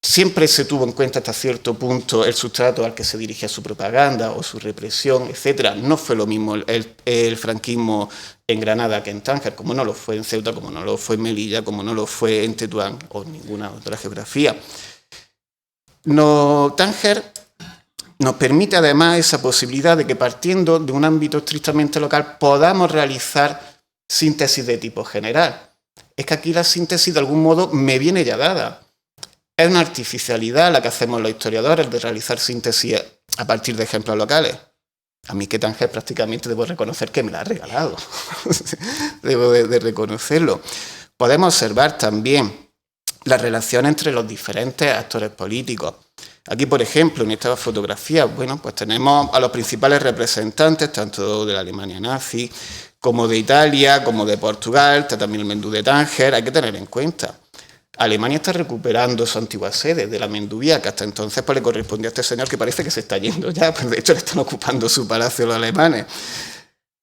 Siempre se tuvo en cuenta hasta cierto punto el sustrato al que se dirigía su propaganda o su represión, etc. No fue lo mismo el franquismo en Granada que en Tánger, como no lo fue en Ceuta, como no lo fue en Melilla, como no lo fue en Tetuán o en ninguna otra geografía. Tánger nos permite además esa posibilidad de que partiendo de un ámbito estrictamente local podamos realizar síntesis de tipo general. Es que aquí la síntesis de algún modo me viene ya dada. Es una artificialidad la que hacemos los historiadores de realizar síntesis a partir de ejemplos locales. A mí que Tánger prácticamente debo reconocer que me la ha regalado. Debo de reconocerlo. Podemos observar también la relación entre los diferentes actores políticos. Aquí, por ejemplo, en esta fotografía, bueno, pues tenemos a los principales representantes, tanto de la Alemania nazi, como de Italia, como de Portugal, está también el Mendú de Tánger, hay que tener en cuenta. Alemania está recuperando su antigua sede de la Menduvía, que hasta entonces pues, le correspondía a este señor que parece que se está yendo ya, pues de hecho le están ocupando su palacio los alemanes,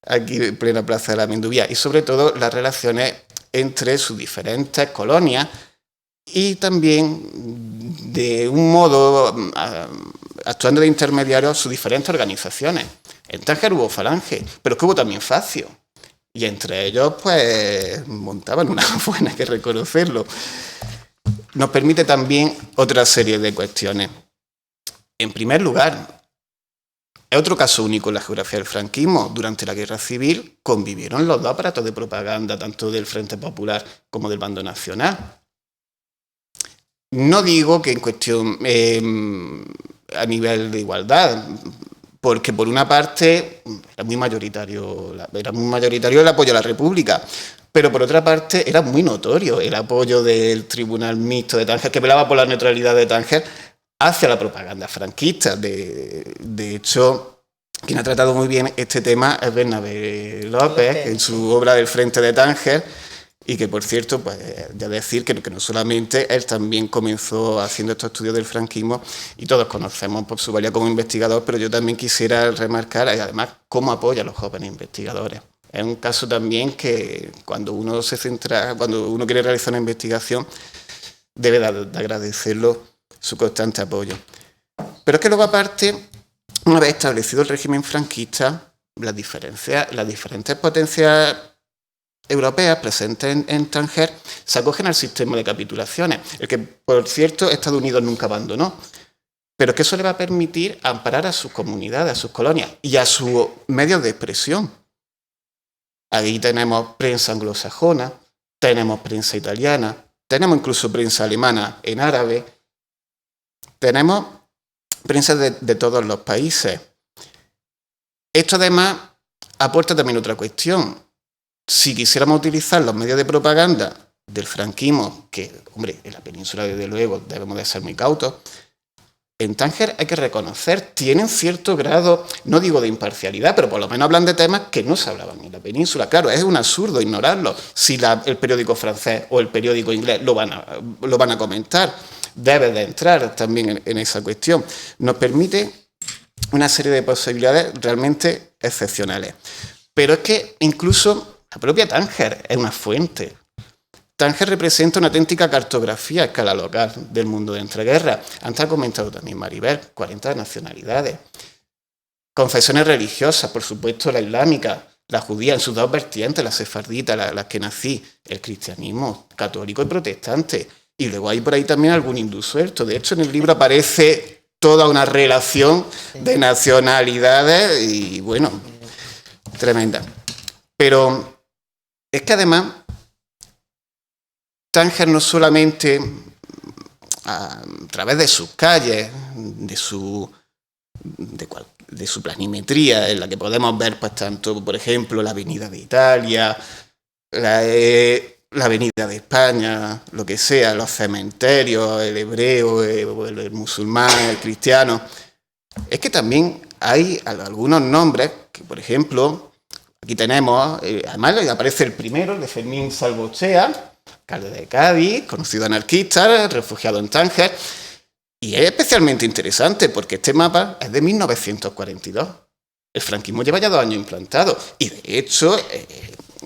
aquí en plena plaza de la Menduvía, y sobre todo las relaciones entre sus diferentes colonias y también de un modo, actuando de intermediario, sus diferentes organizaciones. En Tánger hubo falange, pero que hubo también fascio, y entre ellos pues montaban una buena, hay que reconocerlo. Nos permite también otra serie de cuestiones. En primer lugar, es otro caso único en la geografía del franquismo. Durante la Guerra Civil convivieron los dos aparatos de propaganda, tanto del Frente Popular como del Bando Nacional. No digo que en cuestión a nivel de igualdad, porque por una parte era muy mayoritario el apoyo a la República, pero por otra parte era muy notorio el apoyo del Tribunal Mixto de Tánger, que velaba por la neutralidad de Tánger, hacia la propaganda franquista. De hecho, quien ha tratado muy bien este tema es Bernabé López, en su obra del Frente de Tánger, y que, por cierto, pues ya decir que no solamente él también comenzó haciendo estos estudios del franquismo, y todos conocemos por su valía como investigador, pero yo también quisiera remarcar, además, cómo apoya a los jóvenes investigadores. Es un caso también que cuando uno quiere realizar una investigación, debe de agradecerlo su constante apoyo. Pero es que luego, aparte, una vez establecido el régimen franquista, las diferentes potencias europeas presentes en Tánger se acogen al sistema de capitulaciones, el que, por cierto, Estados Unidos nunca abandonó, pero que eso le va a permitir amparar a sus comunidades, a sus colonias y a sus medios de expresión. Ahí tenemos prensa anglosajona, tenemos prensa italiana, tenemos incluso prensa alemana en árabe, tenemos prensa de todos los países. Esto además aporta también otra cuestión. Si quisiéramos utilizar los medios de propaganda del franquismo, que, hombre, en la península desde luego debemos de ser muy cautos, en Tánger hay que reconocer, tienen cierto grado, no digo de imparcialidad, pero por lo menos hablan de temas que no se hablaban en la península. Claro, es un absurdo ignorarlo si el periódico francés o el periódico inglés lo van a comentar. Debe de entrar también en esa cuestión. Nos permite una serie de posibilidades realmente excepcionales. Pero es que incluso la propia Tánger es una fuente. Tánger representa una auténtica cartografía a escala local del mundo de entreguerras. Antes ha comentado también Maribel, 40 nacionalidades. Confesiones religiosas, por supuesto la islámica, la judía en sus dos vertientes, la sefardita, la que nací, el cristianismo católico y protestante. Y luego hay por ahí también algún hindú suelto. De hecho, en el libro aparece toda una relación de nacionalidades y, bueno, tremenda. Pero es que además, Tánger no solamente a través de sus calles, de su planimetría, en la que podemos ver, pues, tanto, por ejemplo, la Avenida de Italia, la Avenida de España, lo que sea, los cementerios, el hebreo, el musulmán, el cristiano. Es que también hay algunos nombres que, por ejemplo, aquí tenemos, además aparece el primero, el de Fermín Salvochea, alcalde de Cádiz, conocido anarquista, refugiado en Tánger. Y es especialmente interesante porque este mapa es de 1942. El franquismo lleva ya 2 años implantado y, de hecho,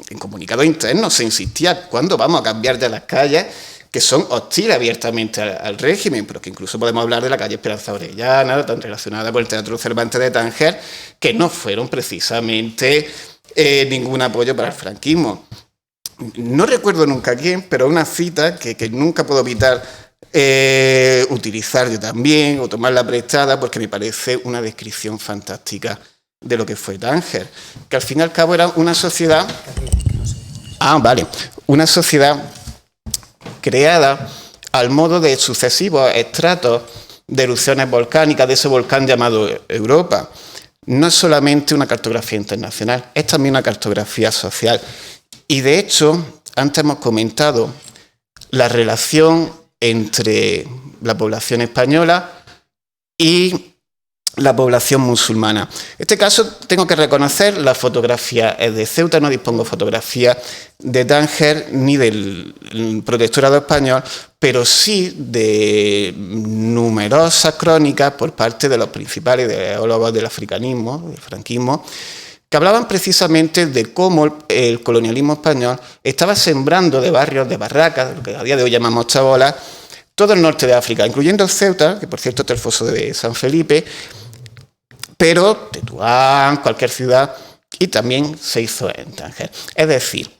en comunicados internos se insistía cuándo vamos a cambiar de las calles que son hostiles abiertamente al régimen, pero que incluso podemos hablar de la calle Esperanza Orellana, tan relacionada con el Teatro Cervantes de Tánger, que no fueron precisamente ningún apoyo para el franquismo. No recuerdo nunca quién, pero una cita que nunca puedo evitar utilizar yo también o tomarla prestada porque me parece una descripción fantástica de lo que fue Tánger, que al fin y al cabo era una sociedad una sociedad creada al modo de sucesivos estratos de erupciones volcánicas de ese volcán llamado Europa. No es solamente una cartografía internacional, es también una cartografía social. Y de hecho, antes hemos comentado la relación entre la población española y la población musulmana. En este caso tengo que reconocer la fotografía es de Ceuta, no dispongo fotografía de Tánger ni del protectorado español, pero sí de numerosas crónicas por parte de los principales ideólogos del africanismo, del franquismo, que hablaban precisamente de cómo el colonialismo español estaba sembrando de barrios, de barracas, lo que a día de hoy llamamos chabolas, todo el norte de África, incluyendo Ceuta, que por cierto está el foso de San Felipe, pero Tetuán, cualquier ciudad, y también se hizo en Tánger. Es decir,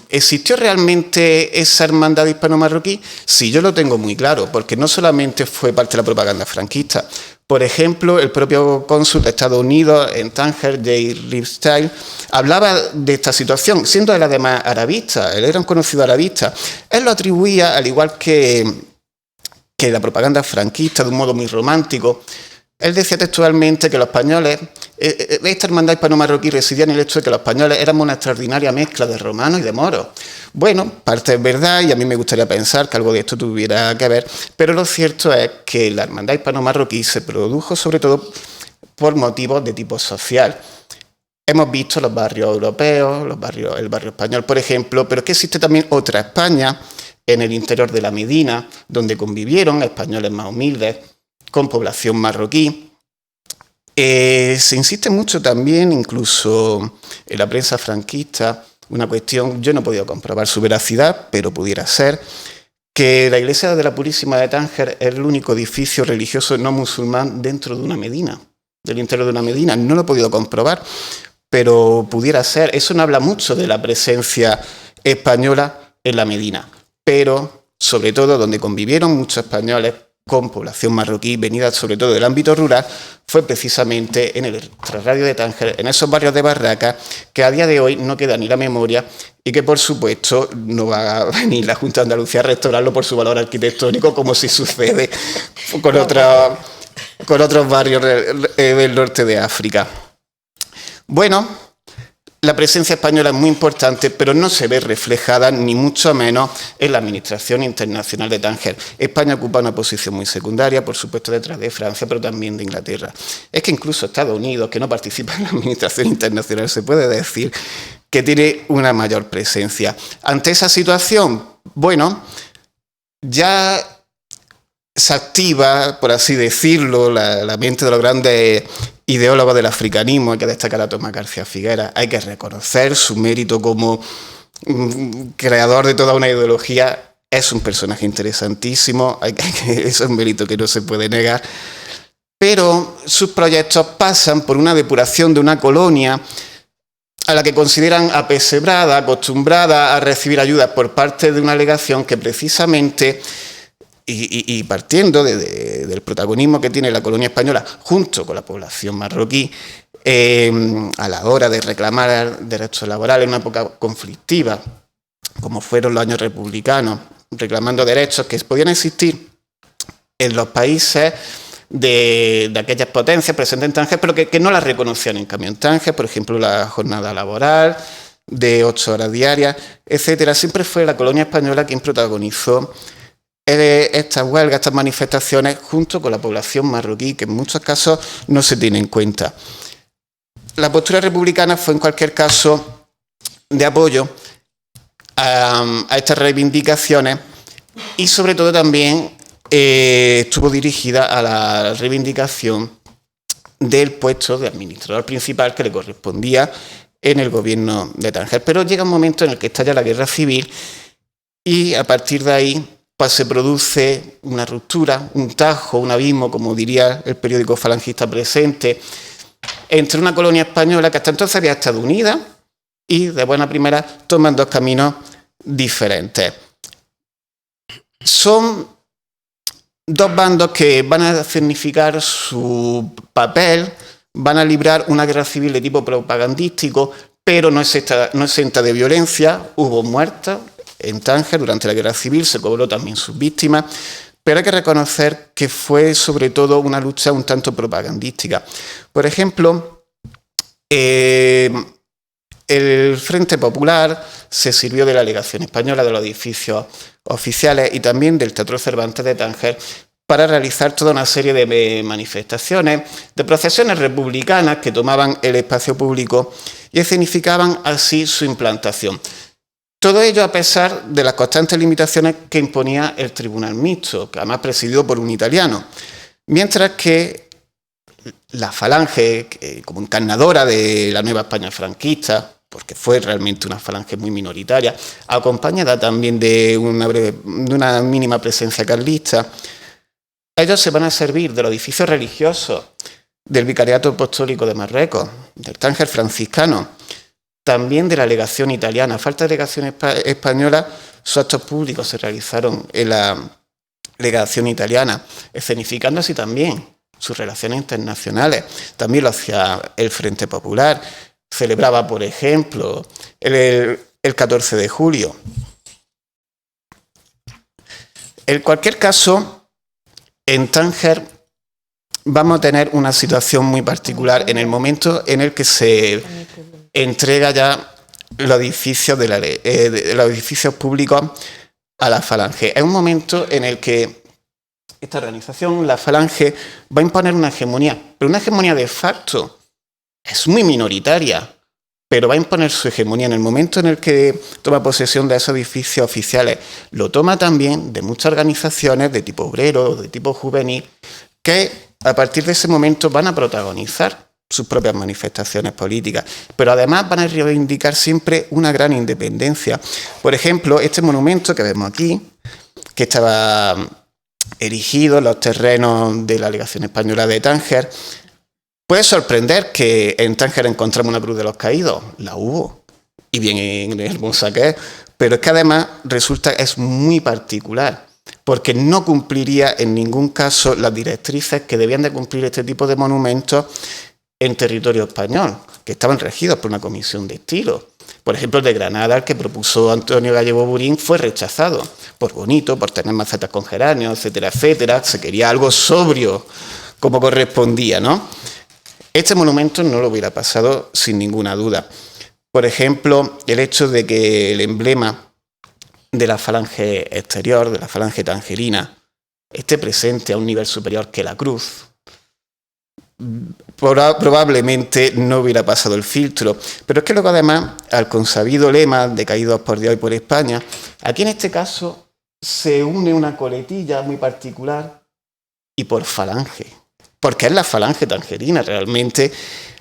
¿existió realmente esa hermandad hispano-marroquí? Sí, yo lo tengo muy claro, porque no solamente fue parte de la propaganda franquista. Por ejemplo, el propio cónsul de Estados Unidos en Tánger, J. Ripstein, hablaba de esta situación, siendo él además arabista, él era un conocido arabista. Él lo atribuía, al igual que la propaganda franquista, de un modo muy romántico. Él decía textualmente que los españoles, esta hermandad hispano-marroquí residía en el hecho de que los españoles éramos una extraordinaria mezcla de romanos y de moros. Bueno, parte es verdad y a mí me gustaría pensar que algo de esto tuviera que ver, pero lo cierto es que la hermandad hispano-marroquí se produjo sobre todo por motivos de tipo social. Hemos visto los barrios europeos, el barrio español, por ejemplo, pero es que existe también otra España en el interior de la Medina, donde convivieron españoles más humildes, con población marroquí. Se insiste mucho también, incluso en la prensa franquista, una cuestión, yo no he podido comprobar su veracidad, pero pudiera ser, que la iglesia de la Purísima de Tánger es el único edificio religioso no musulmán dentro de una medina, del interior de una medina. No lo he podido comprobar, pero pudiera ser. Eso no habla mucho de la presencia española en la Medina, pero sobre todo donde convivieron muchos españoles con población marroquí, venida sobre todo del ámbito rural, fue precisamente en el extrarradio de Tánger, en esos barrios de barracas, que a día de hoy no queda ni la memoria y que, por supuesto, no va a venir la Junta de Andalucía a restaurarlo por su valor arquitectónico, como si sucede con otros barrios del norte de África. Bueno, la presencia española es muy importante, pero no se ve reflejada, ni mucho menos, en la administración internacional de Tánger. España ocupa una posición muy secundaria, por supuesto, detrás de Francia, pero también de Inglaterra. Es que incluso Estados Unidos, que no participa en la administración internacional, se puede decir que tiene una mayor presencia. Ante esa situación, bueno, ya se activa, por así decirlo, la mente de los grandes ideólogos del africanismo. Hay que destacar a Tomás García Figueras, hay que reconocer su mérito como creador de toda una ideología, es un personaje interesantísimo, eso es un mérito que no se puede negar, pero sus proyectos pasan por una depuración de una colonia a la que consideran apesebrada, acostumbrada a recibir ayuda por parte de una legación que precisamente, y partiendo del protagonismo que tiene la colonia española junto con la población marroquí, a la hora de reclamar derechos laborales en una época conflictiva, como fueron los años republicanos, reclamando derechos que podían existir en los países de aquellas potencias presentes en Tánger, pero que no las reconocían en cambio en Tánger, por ejemplo, la jornada laboral de 8 horas diarias, etcétera. Siempre fue la colonia española quien protagonizó estas huelgas, estas manifestaciones, junto con la población marroquí, que en muchos casos no se tiene en cuenta. La postura republicana fue, en cualquier caso, de apoyo a estas reivindicaciones y, sobre todo, también estuvo dirigida a la reivindicación del puesto de administrador principal que le correspondía en el gobierno de Tánger. Pero llega un momento en el que estalla la guerra civil y, a partir de ahí, pues se produce una ruptura, un tajo, un abismo, como diría el periódico falangista Presente, entre una colonia española que hasta entonces había estado unida y, de buena primera, toman dos caminos diferentes. Son dos bandos que van a significar su papel, van a librar una guerra civil de tipo propagandístico, pero no exenta de violencia. Hubo muertos en Tánger durante la guerra civil, se cobró también sus víctimas, pero hay que reconocer que fue sobre todo una lucha un tanto propagandística. Por ejemplo, el Frente Popular se sirvió de la legación española, de los edificios oficiales y también del Teatro Cervantes de Tánger para realizar toda una serie de manifestaciones, de procesiones republicanas que tomaban el espacio público y escenificaban así su implantación. Todo ello a pesar de las constantes limitaciones que imponía el Tribunal Mixto, que además presidido por un italiano, mientras que la Falange, como encarnadora de la nueva España franquista, porque fue realmente una falange muy minoritaria, acompañada también de una mínima presencia carlista, ellos se van a servir de los edificios religiosos del Vicariato Apostólico de Marruecos, del Tánger franciscano, también de la legación italiana. A falta de legación española, sus actos públicos se realizaron en la legación italiana, escenificando así también sus relaciones internacionales. También lo hacía el Frente Popular. Celebraba, por ejemplo, el 14 de julio. En cualquier caso, en Tánger vamos a tener una situación muy particular en el momento en el que se entrega ya los edificios, los edificios públicos a la Falange. Es un momento en el que esta organización, la Falange, va a imponer una hegemonía, pero una hegemonía de facto. Es muy minoritaria, pero va a imponer su hegemonía en el momento en el que toma posesión de esos edificios oficiales. Lo toma también de muchas organizaciones de tipo obrero, de tipo juvenil, que a partir de ese momento van a protagonizar sus propias manifestaciones políticas, pero además van a reivindicar siempre una gran independencia. Por ejemplo, este monumento que vemos aquí, que estaba erigido en los terrenos de la legación española de Tánger, puede sorprender que en Tánger encontramos una cruz de los caídos. La hubo, y bien hermosa que es, pero es que además resulta que es muy particular, porque no cumpliría en ningún caso las directrices que debían de cumplir este tipo de monumentos en territorio español, que estaban regidos por una comisión de estilo. Por ejemplo, el de Granada, el que propuso Antonio Gallego Burín, fue rechazado por bonito, por tener macetas con geranios, etcétera, etcétera. Se quería algo sobrio, como correspondía, ¿no? Este monumento no lo hubiera pasado sin ninguna duda. Por ejemplo, el hecho de que el emblema de la falange exterior, de la falange tangerina, esté presente a un nivel superior que la cruz, probablemente no hubiera pasado el filtro. Pero es que luego, además, al consabido lema de caídos por Dios y por España, aquí en este caso se une una coletilla muy particular y por falange, porque es la falange tangerina realmente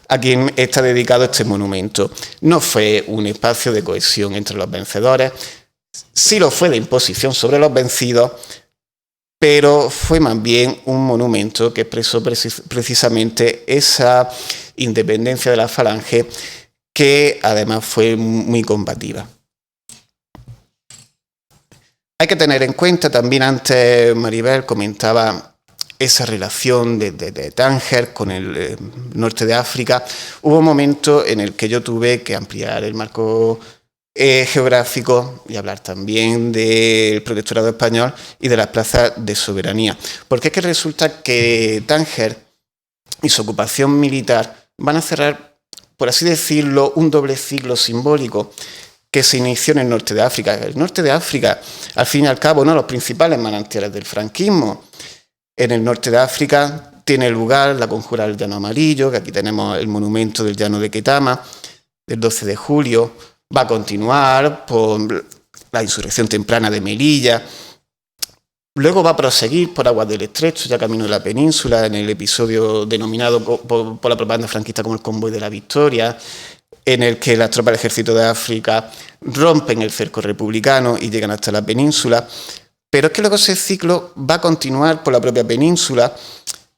a quien está dedicado este monumento. No fue un espacio de cohesión entre los vencedores, sí lo fue de imposición sobre los vencidos, pero fue más bien un monumento que expresó precisamente esa independencia de la Falange, que además fue muy combativa. Hay que tener en cuenta también, antes Maribel comentaba esa relación de Tánger con el norte de África. Hubo un momento en el que yo tuve que ampliar el marco geográfico y hablar también del protectorado español y de las plazas de soberanía. Porque es que resulta que Tánger y su ocupación militar van a cerrar, por así decirlo, un doble ciclo simbólico que se inició en el norte de África. El norte de África, al fin y al cabo, uno de los principales manantiales del franquismo. En el norte de África tiene lugar la conjura del Llano Amarillo, que aquí tenemos el monumento del Llano de Ketama, del 12 de julio. Va a continuar por la insurrección temprana de Melilla. Luego va a proseguir por Aguas del Estrecho, ya camino de la península, en el episodio denominado por la propaganda franquista como el Convoy de la Victoria, en el que las tropas del Ejército de África rompen el cerco republicano y llegan hasta la península. Pero es que luego ese ciclo va a continuar por la propia península.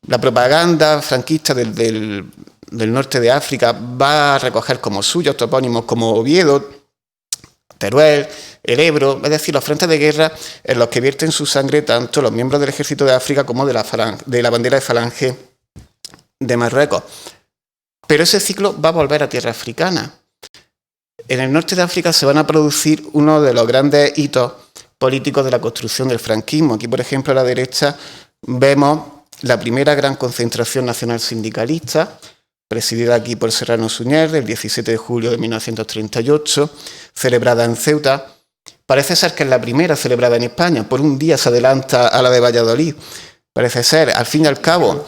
La propaganda franquista del norte de África va a recoger como suyos topónimos como Oviedo, Teruel, el Ebro, es decir, los frentes de guerra en los que vierten su sangre tanto los miembros del Ejército de África como de la bandera de Falange de Marruecos. Pero ese ciclo va a volver a tierra africana. En el norte de África se van a producir uno de los grandes hitos políticos de la construcción del franquismo. Aquí, por ejemplo, a la derecha vemos la primera gran concentración nacional sindicalista, presidida aquí por Serrano Suñer, el 17 de julio de 1938, celebrada en Ceuta. Parece ser que es la primera celebrada en España, por un día se adelanta a la de Valladolid. Parece ser, al fin y al cabo,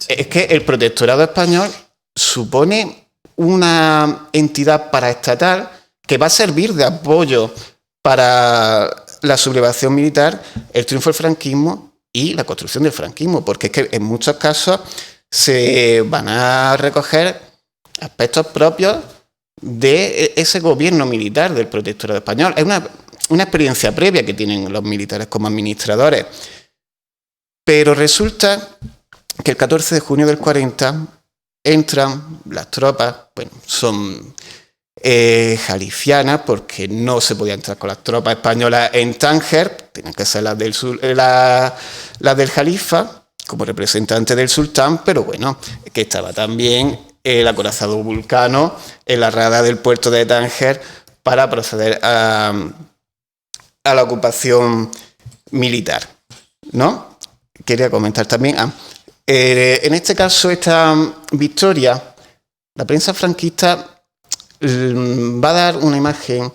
es que el protectorado español supone una entidad paraestatal que va a servir de apoyo para la sublevación militar, el triunfo del franquismo y la construcción del franquismo, porque es que en muchos casos se van a recoger aspectos propios de ese gobierno militar del protectorado español. Es una experiencia previa que tienen los militares como administradores. Pero resulta que el 14 de junio del 40 entran las tropas, bueno, son jalifianas, porque no se podía entrar con las tropas españolas en Tánger, tenían que ser las del Jalifa, como representante del sultán, pero bueno, que estaba también el acorazado Vulcano en la rada del puerto de Tánger para proceder a la ocupación militar, ¿no? Quería comentar también, en este caso, esta victoria, la prensa franquista va a dar una imagen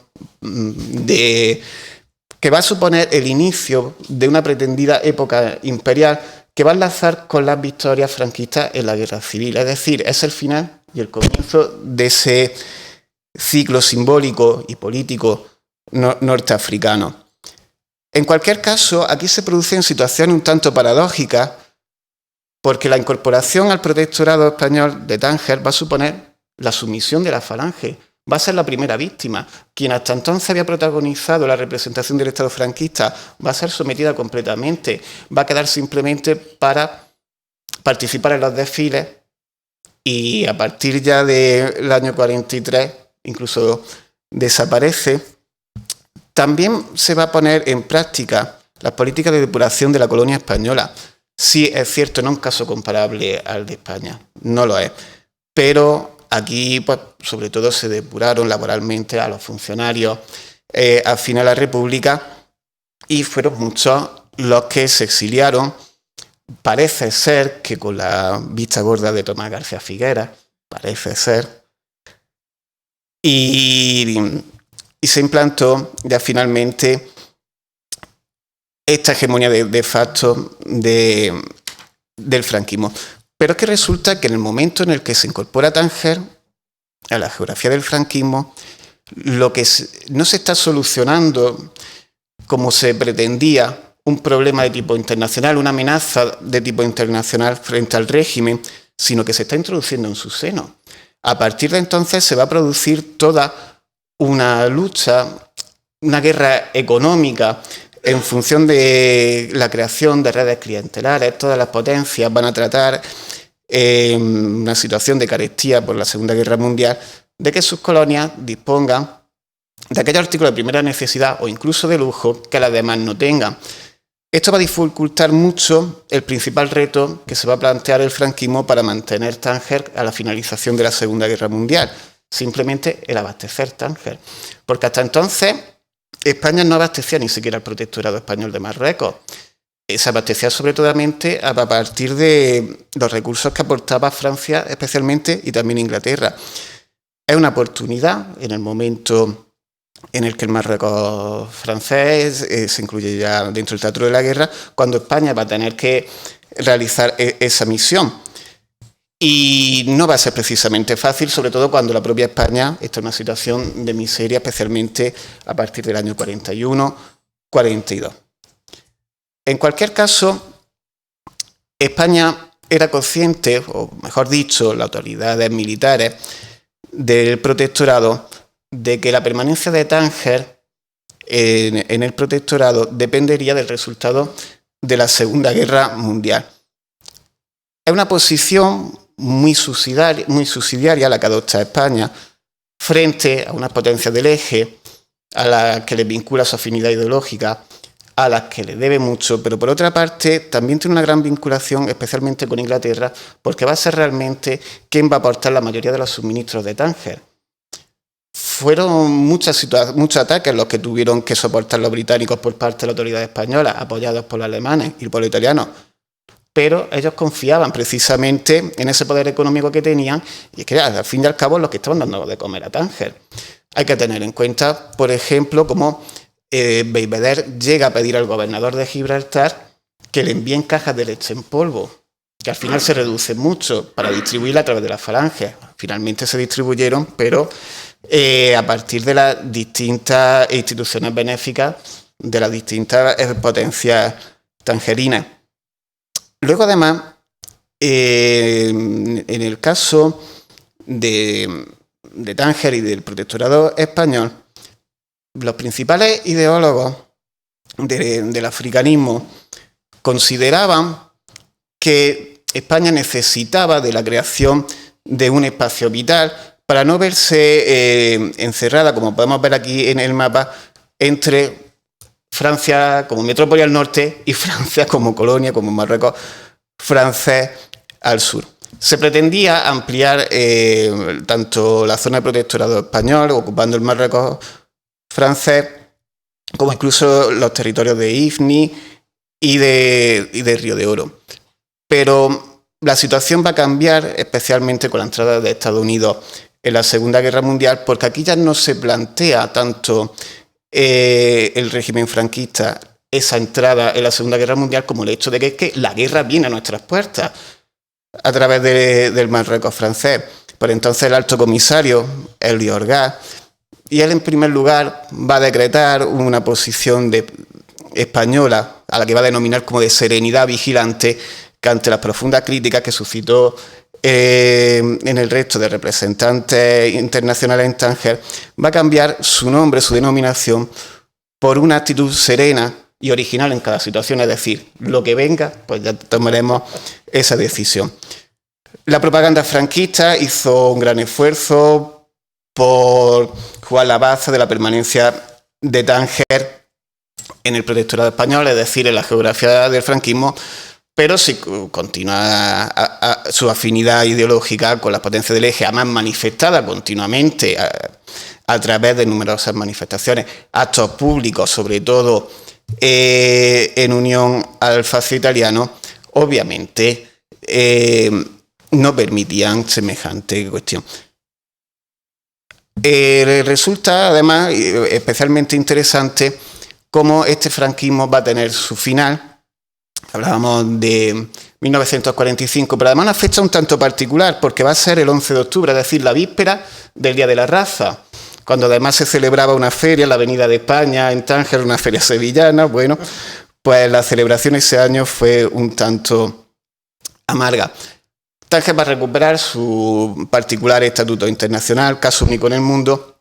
que va a suponer el inicio de una pretendida época imperial que va a enlazar con las victorias franquistas en la guerra civil. Es decir, es el final y el comienzo de ese ciclo simbólico y político norteafricano. En cualquier caso, aquí se producen situaciones un tanto paradójicas, porque la incorporación al protectorado español de Tánger va a suponer la sumisión de la Falange. Va a ser la primera víctima. Quien hasta entonces había protagonizado la representación del Estado franquista va a ser sometida completamente. Va a quedar simplemente para participar en los desfiles y a partir ya del año 43 incluso desaparece. También se va a poner en práctica las políticas de depuración de la colonia española. Sí, es cierto, no es un caso comparable al de España, no lo es, pero aquí, pues, sobre todo se depuraron laboralmente a los funcionarios afines a la República y fueron muchos los que se exiliaron. Parece ser que con la vista gorda de Tomás García Figueras, parece ser, y se implantó ya finalmente esta hegemonía de facto del franquismo. Pero es que resulta que en el momento en el que se incorpora Tánger a la geografía del franquismo, lo que no se está solucionando como se pretendía, un problema de tipo internacional, una amenaza de tipo internacional frente al régimen, sino que se está introduciendo en su seno. A partir de entonces se va a producir toda una lucha, una guerra económica en función de la creación de redes clientelares. Todas las potencias van a tratar, en una situación de carestía por la Segunda Guerra Mundial, de que sus colonias dispongan de aquellos artículos de primera necesidad o incluso de lujo que las demás no tengan. Esto va a dificultar mucho el principal reto que se va a plantear el franquismo para mantener Tánger a la finalización de la Segunda Guerra Mundial. Simplemente el abastecer Tánger. Porque hasta entonces España no abastecía ni siquiera al protectorado español de Marruecos. Se abastecía sobre todo a partir de los recursos que aportaba Francia especialmente y también Inglaterra. Es una oportunidad en el momento en el que el Marruecos francés se incluye ya dentro del teatro de la guerra, cuando España va a tener que realizar esa misión. Y no va a ser precisamente fácil, sobre todo cuando la propia España está en una situación de miseria, especialmente a partir del año 41-42. En cualquier caso, España era consciente, o mejor dicho, las autoridades militares del protectorado, de que la permanencia de Tánger en el protectorado dependería del resultado de la Segunda Guerra Mundial. Es una posición muy subsidiaria la que adopta España frente a unas potencias del eje a las que le vincula su afinidad ideológica, a las que le debe mucho, pero por otra parte también tiene una gran vinculación especialmente con Inglaterra, porque va a ser realmente quien va a aportar la mayoría de los suministros de Tánger. Fueron muchos ataques los que tuvieron que soportar los británicos por parte de la autoridad española, apoyados por los alemanes y por los italianos, pero ellos confiaban precisamente en ese poder económico que tenían, y es que al fin y al cabo los que estaban dando de comer a Tánger. Hay que tener en cuenta, por ejemplo, cómo Belvedere llega a pedir al gobernador de Gibraltar que le envíen cajas de leche en polvo, que al final se reducen mucho, para distribuirla a través de las falanges. Finalmente se distribuyeron, pero a partir de las distintas instituciones benéficas de las distintas potencias tangerinas. Luego, además, en el caso de Tánger y del protectorado español, los principales ideólogos del africanismo consideraban que España necesitaba de la creación de un espacio vital para no verse encerrada, como podemos ver aquí en el mapa, entre Francia como metrópoli al norte y Francia como colonia, como Marruecos francés al sur. Se pretendía ampliar tanto la zona de protectorado español, ocupando el Marruecos francés, como incluso los territorios de Ifni y de Río de Oro. Pero la situación va a cambiar, especialmente con la entrada de Estados Unidos en la Segunda Guerra Mundial, porque aquí ya no se plantea tanto el régimen franquista esa entrada en la Segunda Guerra Mundial como el hecho de que la guerra viene a nuestras puertas a través del Marruecos francés. Por entonces el alto comisario, Elio Orgaz, y él en primer lugar va a decretar una posición española, a la que va a denominar como de serenidad vigilante, que ante las profundas críticas que suscitó en el resto de representantes internacionales en Tánger, va a cambiar su nombre, su denominación, por una actitud serena y original en cada situación, es decir, lo que venga, pues ya tomaremos esa decisión. La propaganda franquista hizo un gran esfuerzo por jugar la baza de la permanencia de Tánger en el protectorado español, es decir, en la geografía del franquismo, pero sí continúa su afinidad ideológica con las potencias del eje, además manifestada continuamente a través de numerosas manifestaciones, actos públicos, sobre todo en unión al fascio italiano, obviamente no permitían semejante cuestión. Resulta además especialmente interesante cómo este franquismo va a tener su final. Hablábamos de 1945, pero además una fecha un tanto particular, porque va a ser el 11 de octubre, es decir, la víspera del Día de la Raza, cuando además se celebraba una feria en la Avenida de España, en Tánger, una feria sevillana. Bueno, pues la celebración ese año fue un tanto amarga. Tánger va a recuperar su particular estatuto internacional, caso único en el mundo,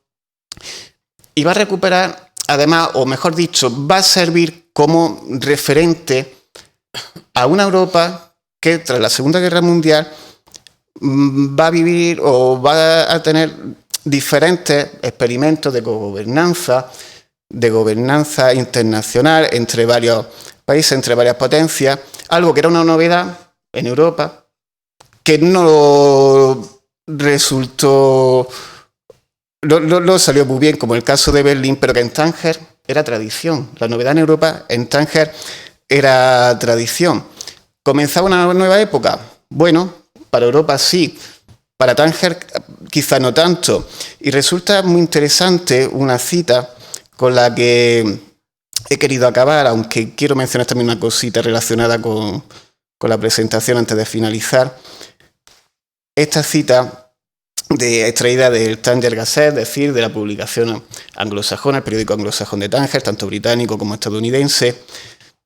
y va a recuperar, además, o mejor dicho, va a servir como referente a una Europa que tras la Segunda Guerra Mundial va a vivir o va a tener diferentes experimentos de gobernanza internacional entre varios países, entre varias potencias, algo que era una novedad en Europa, que no resultó, no salió muy bien, como el caso de Berlín, pero que en Tánger era tradición. La novedad en Europa, en Tánger, era tradición. ¿Comenzaba una nueva época? Bueno, para Europa sí, para Tánger quizá no tanto. Y resulta muy interesante una cita con la que he querido acabar, aunque quiero mencionar también una cosita relacionada con la presentación antes de finalizar. Esta cita extraída del Tánger Gazette, es decir, de la publicación anglosajona, el periódico anglosajón de Tánger, tanto británico como estadounidense,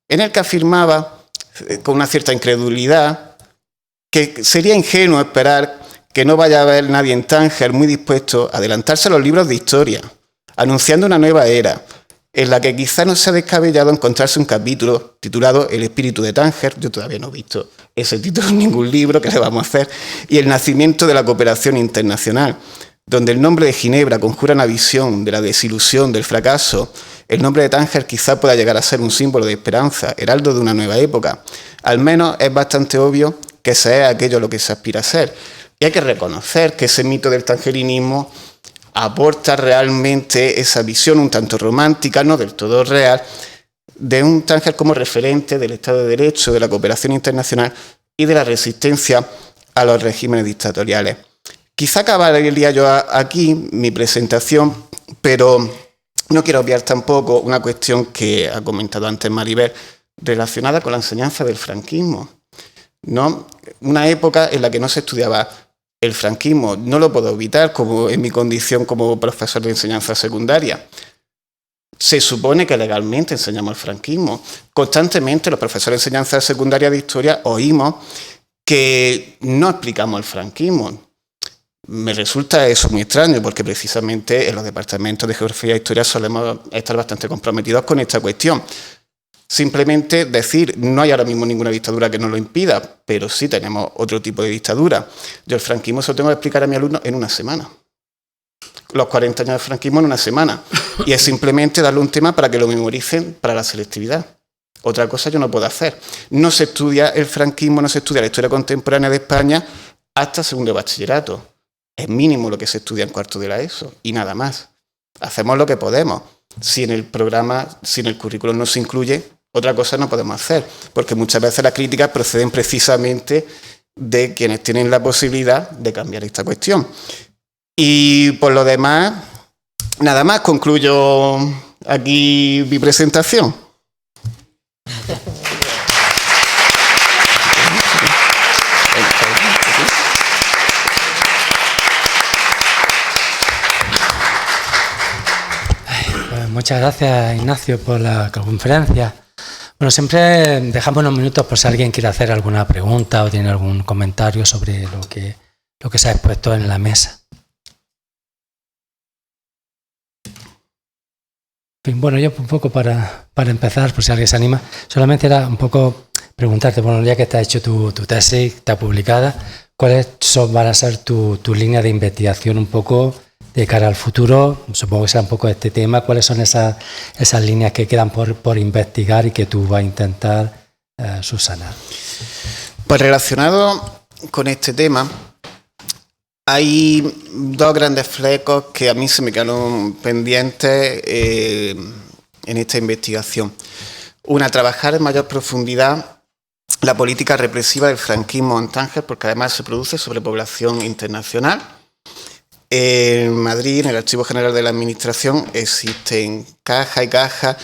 en el que afirmaba, con una cierta incredulidad, que sería ingenuo esperar que no vaya a haber nadie en Tánger muy dispuesto a adelantarse a los libros de historia, anunciando una nueva era, en la que quizá no sea descabellado encontrarse un capítulo titulado El espíritu de Tánger. Yo todavía no he visto ese título en ningún libro, ¿qué le vamos a hacer? Y el nacimiento de la cooperación internacional, donde el nombre de Ginebra conjura una visión de la desilusión, del fracaso. El nombre de Tánger quizá pueda llegar a ser un símbolo de esperanza, heraldo de una nueva época. Al menos es bastante obvio que ese es aquello a lo que se aspira a ser. Y hay que reconocer que ese mito del tangerinismo aporta realmente esa visión un tanto romántica, no del todo real, de un Tánger como referente del Estado de Derecho, de la cooperación internacional y de la resistencia a los regímenes dictatoriales. Quizá acabaría yo aquí mi presentación, pero no quiero obviar tampoco una cuestión que ha comentado antes Maribel, relacionada con la enseñanza del franquismo, ¿no? Una época en la que no se estudiaba el franquismo. No lo puedo evitar como en mi condición como profesor de enseñanza secundaria. Se supone que legalmente enseñamos el franquismo. Constantemente los profesores de enseñanza secundaria de historia oímos que no explicamos el franquismo. Me resulta eso muy extraño porque precisamente en los departamentos de Geografía e Historia solemos estar bastante comprometidos con esta cuestión. Simplemente decir, no hay ahora mismo ninguna dictadura que nos lo impida, pero sí tenemos otro tipo de dictadura. Yo el franquismo se lo tengo que explicar a mi alumno en una semana. Los 40 años del franquismo en una semana. Y es simplemente darle un tema para que lo memoricen para la selectividad. Otra cosa yo no puedo hacer. No se estudia el franquismo, no se estudia la historia contemporánea de España hasta segundo de bachillerato. Es mínimo lo que se estudia en cuarto de la ESO y nada más. Hacemos lo que podemos. Si en el programa, si en el currículum no se incluye, otra cosa no podemos hacer, porque muchas veces las críticas proceden precisamente de quienes tienen la posibilidad de cambiar esta cuestión. Y por lo demás, nada más, concluyo aquí mi presentación. Pues muchas gracias, Ignacio, por la conferencia. Bueno, siempre dejamos unos minutos por si alguien quiere hacer alguna pregunta o tiene algún comentario sobre lo que se ha expuesto en la mesa. Bueno, yo un poco para empezar, por si alguien se anima, solamente era un poco preguntarte, bueno, ya que te has hecho tu tesis, está publicada, ¿cuáles van a ser tu línea de investigación un poco de cara al futuro? Supongo que será un poco este tema. ¿Cuáles son esas líneas que quedan por investigar y que tú vas a intentar subsanar? Pues relacionado con este tema, hay dos grandes flecos que a mí se me quedaron pendientes en esta investigación. Una, trabajar en mayor profundidad la política represiva del franquismo en Tánger, porque además se produce sobrepoblación internacional. En Madrid, en el Archivo General de la Administración, existen cajas y cajas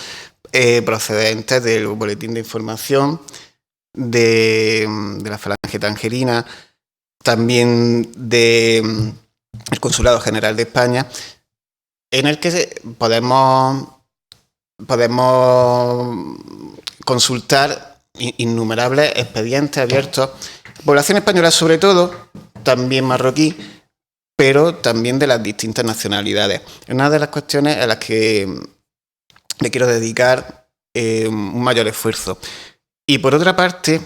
procedentes del Boletín de Información de la Falange Tangerina, también del Consulado General de España, en el que podemos consultar innumerables expedientes abiertos Población española sobre todo, también marroquí, pero también de las distintas nacionalidades. Es una de las cuestiones a las que le quiero dedicar un mayor esfuerzo. Y por otra parte,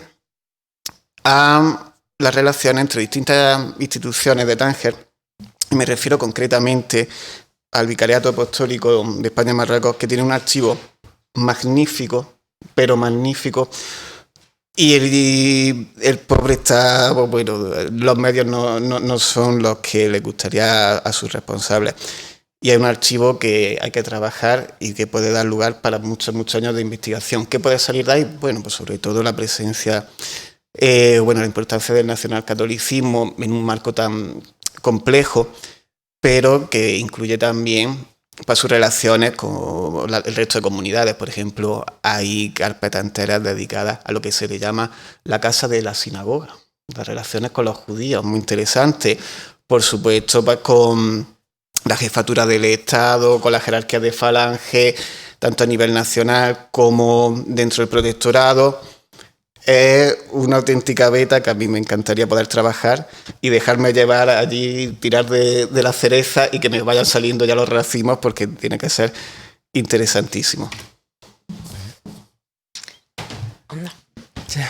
a las relaciones entre distintas instituciones de Tánger, y me refiero concretamente al Vicariato Apostólico de España y Marruecos, que tiene un archivo magnífico, pero magnífico, y el pobre está, bueno, los medios no son los que le gustaría a sus responsables. Y hay un archivo que hay que trabajar y que puede dar lugar para muchos años de investigación. ¿Qué puede salir de ahí? Bueno, pues sobre todo la presencia, la importancia del nacionalcatolicismo en un marco tan complejo, pero que incluye también para sus relaciones con el resto de comunidades. Por ejemplo, hay carpetas enteras dedicadas a lo que se le llama la casa de la sinagoga, las relaciones con los judíos, muy interesante. Por supuesto, pues, con la jefatura del Estado, con la jerarquía de falange, tanto a nivel nacional como dentro del protectorado. Es una auténtica beta que a mí me encantaría poder trabajar y dejarme llevar allí, tirar de la cereza y que me vayan saliendo ya los racimos, porque tiene que ser interesantísimo. Sí.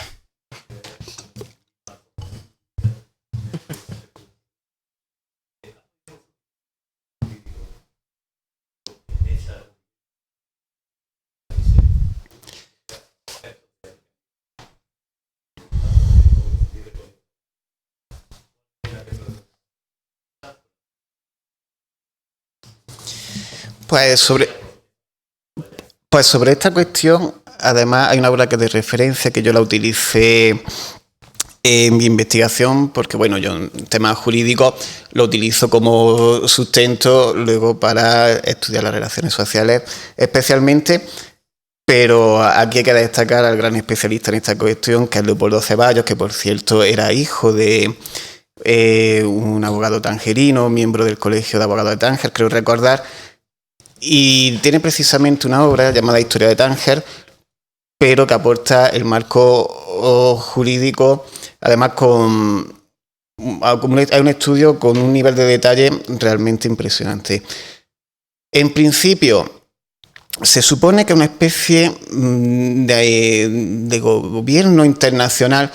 Pues sobre esta cuestión, además hay una obra que es de referencia que yo la utilicé en mi investigación, porque bueno, yo en temas jurídicos lo utilizo como sustento luego para estudiar las relaciones sociales especialmente, pero aquí hay que destacar al gran especialista en esta cuestión, que es Leopoldo Ceballos, que por cierto era hijo de un abogado tangerino, miembro del Colegio de Abogados de Tánger, creo recordar, y tiene precisamente una obra llamada Historia de Tánger, pero que aporta el marco jurídico, además hay un estudio con un nivel de detalle realmente impresionante. En principio, se supone que es una especie de gobierno internacional,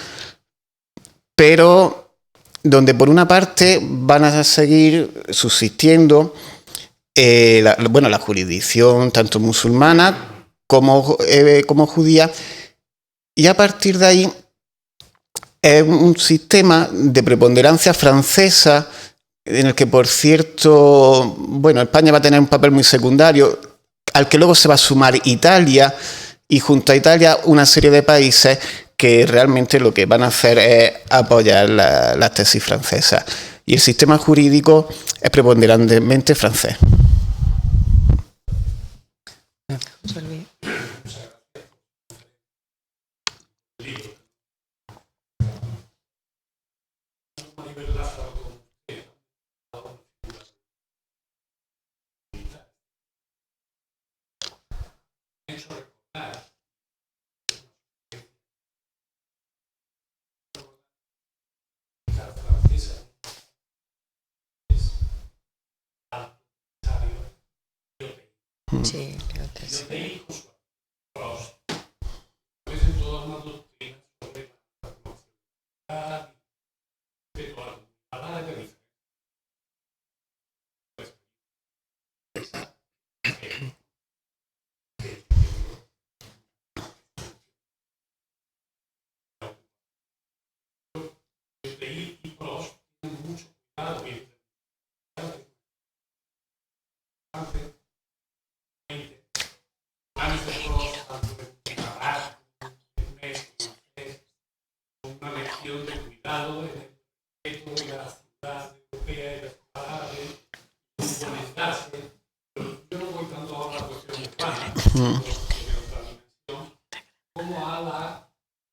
pero donde por una parte van a seguir subsistiendo la jurisdicción tanto musulmana como judía, y a partir de ahí es un sistema de preponderancia francesa en el que, por cierto, España va a tener un papel muy secundario, al que luego se va a sumar Italia, y junto a Italia una serie de países que realmente lo que van a hacer es apoyar las tesis francesas. Y el sistema jurídico es preponderantemente francés. Sí, creo que sí. Como a la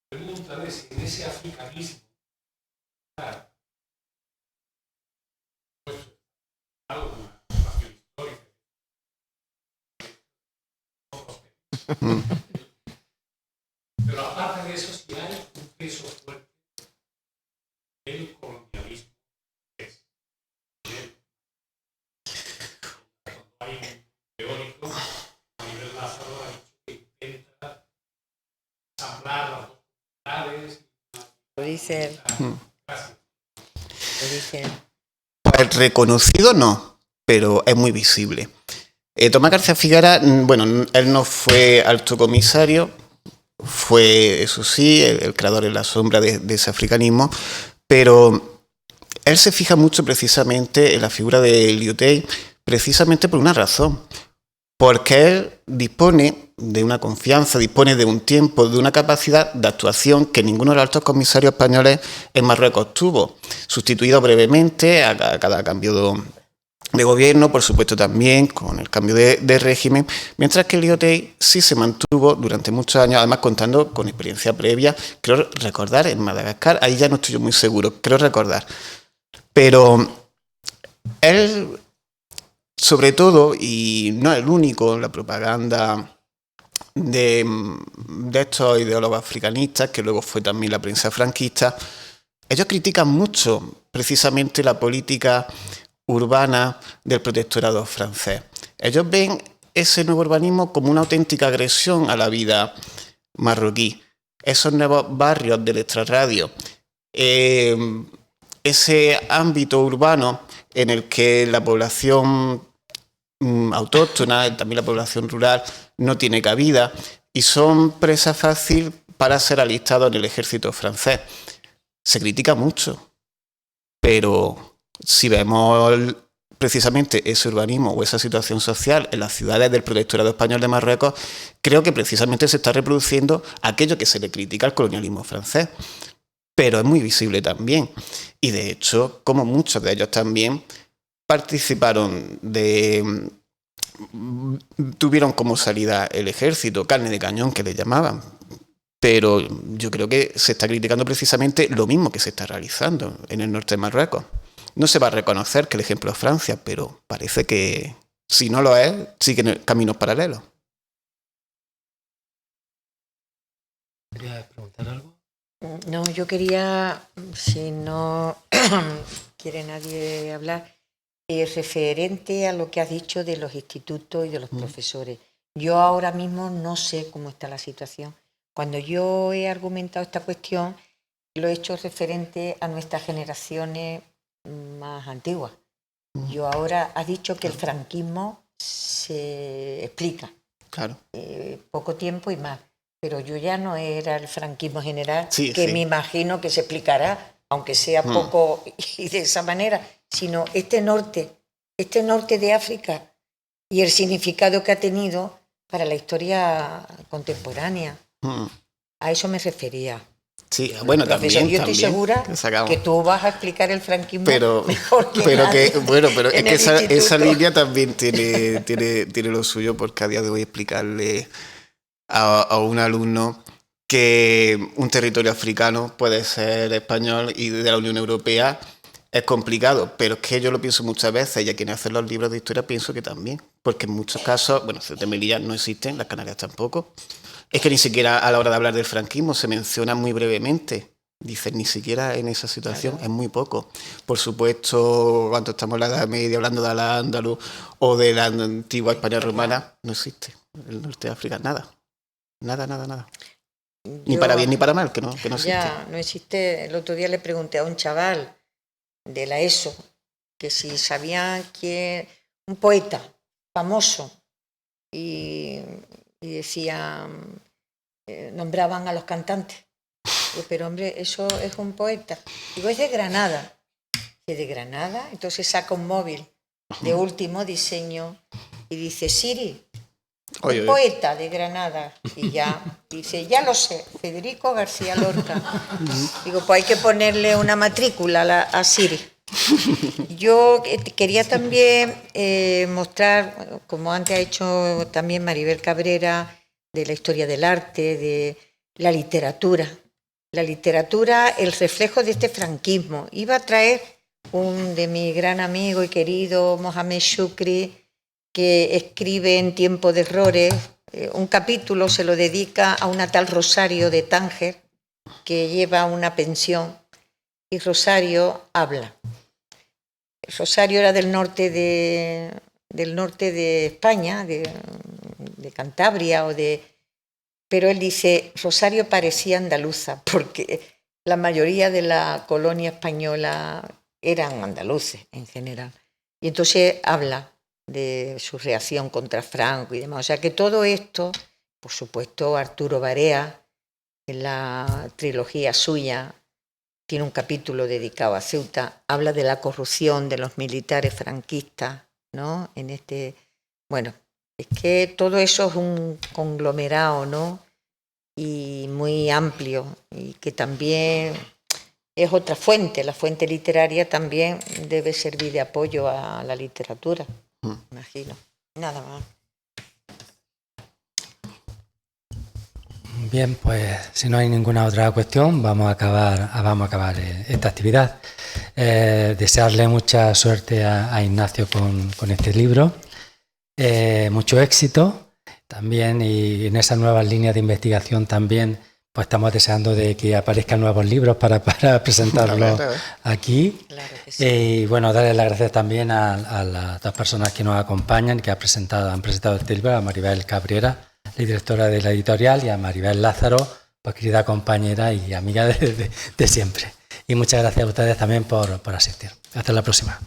pregunta de si en ese africanismo pues algo una relación histórica. Pero aparte de eso, si hay un peso fuerte ahí teórico, Maribel Lázaro ha dicho que intenta ensamblar las dos comunidades. Lo dice él. Gracias. Lo dice él. Pues reconocido no, pero es muy visible. Tomás García Figuera, bueno, él no fue alto comisario, fue, eso sí, el creador en la sombra de ese africanismo, pero él se fija mucho precisamente en la figura de Lyautey, precisamente por una razón, porque él dispone de una confianza, dispone de un tiempo, de una capacidad de actuación que ninguno de los altos comisarios españoles en Marruecos tuvo, sustituido brevemente a cada cambio de gobierno, por supuesto también con el cambio de régimen, mientras que Lyautey sí se mantuvo durante muchos años, además contando con experiencia previa, creo recordar, en Madagascar, ahí ya no estoy yo muy seguro, creo recordar. Pero él, sobre todo, y no es el único, la propaganda de estos ideólogos africanistas, que luego fue también la prensa franquista, ellos critican mucho precisamente la política urbana del protectorado francés. Ellos ven ese nuevo urbanismo como una auténtica agresión a la vida marroquí. Esos nuevos barrios del extrarradio, ese ámbito urbano en el que la población autóctona, también la población rural, no tiene cabida y son presa fácil para ser alistados en el ejército francés. Se critica mucho, pero si vemos precisamente ese urbanismo o esa situación social en las ciudades del Protectorado Español de Marruecos, creo que precisamente se está reproduciendo aquello que se le critica al colonialismo francés. Pero es muy visible también. Y de hecho, como muchos de ellos también participaron tuvieron como salida el ejército, carne de cañón que le llamaban. Pero yo creo que se está criticando precisamente lo mismo que se está realizando en el norte de Marruecos. No se va a reconocer que el ejemplo es Francia, pero parece que, si no lo es, siguen caminos paralelos. ¿Quería preguntar algo? No, yo quería, si no quiere nadie hablar, referente a lo que has dicho de los institutos y de los profesores. Yo ahora mismo no sé cómo está la situación. Cuando yo he argumentado esta cuestión, lo he hecho referente a nuestras generaciones más antiguas. Yo ahora has dicho que el franquismo se explica. Claro. Poco tiempo y más. Pero yo ya no era el franquismo general, sí, que sí. me imagino que se explicará, aunque sea poco y de esa manera, sino este norte de África y el significado que ha tenido para la historia contemporánea. A eso me refería. Sí, bueno, Profesor, también. yo estoy segura que tú vas a explicar el franquismo mejor que nadie. Pero es que esa línea también tiene lo suyo, porque a día de hoy explicarle a un alumno que un territorio africano puede ser español y de la Unión Europea es complicado, pero es que yo lo pienso muchas veces y a quienes hacen los libros de historia pienso que también, porque en muchos casos, bueno, Ceuta y Melilla no existen, las Canarias tampoco. Es que ni siquiera a la hora de hablar del franquismo se menciona muy brevemente. Dicen, ni siquiera en esa situación, es muy poco. Por supuesto, cuando estamos en la Edad Media hablando de la Andaluz o de la antigua España romana, no existe. El norte de África, nada. Nada. Ni para bien ni para mal, que no existe. Ya, no existe. El otro día le pregunté a un chaval de la ESO que si sabían que un poeta famoso y decían, nombraban a los cantantes. Digo, pero hombre, eso es un poeta. Digo, es de Granada. ¿Es de Granada? Entonces saca un móvil de último diseño y dice, Siri, un poeta de Granada. Y ya dice, ya lo sé, Federico García Lorca. Digo, pues hay que ponerle una matrícula a Siri. Yo quería también mostrar, como antes ha hecho también Maribel Cabrera, de la historia del arte, de la literatura. La literatura, el reflejo de este franquismo. Iba a traer un de mi gran amigo y querido Mohamed Shukri, que escribe en Tiempo de Errores, un capítulo se lo dedica a una tal Rosario de Tánger, que lleva una pensión, y Rosario habla. Rosario era del norte de del norte de España, de Cantabria pero él dice, Rosario parecía andaluza, porque la mayoría de la colonia española eran andaluces en general. Y entonces habla de su reacción contra Franco y demás. O sea que todo esto, por supuesto, Arturo Barea, en la trilogía suya, tiene un capítulo dedicado a Ceuta, habla de la corrupción de los militares franquistas, ¿no? Bueno, es que todo eso es un conglomerado, ¿no? Y muy amplio, y que también es otra fuente. La fuente literaria también debe servir de apoyo a la literatura, imagino. Nada más. Bien, pues si no hay ninguna otra cuestión, vamos a acabar esta actividad. Desearle mucha suerte a Ignacio con este libro, mucho éxito también, y en esas nuevas líneas de investigación también, pues estamos deseando de que aparezcan nuevos libros para presentarlos aquí. Claro que sí. Y bueno, darle las gracias también a las dos personas que nos acompañan, que han presentado este libro, a Maribel Cabrera, la directora de la editorial, y a Maribel Lázaro, pues querida compañera y amiga de siempre. Y muchas gracias a ustedes también por asistir. Hasta la próxima.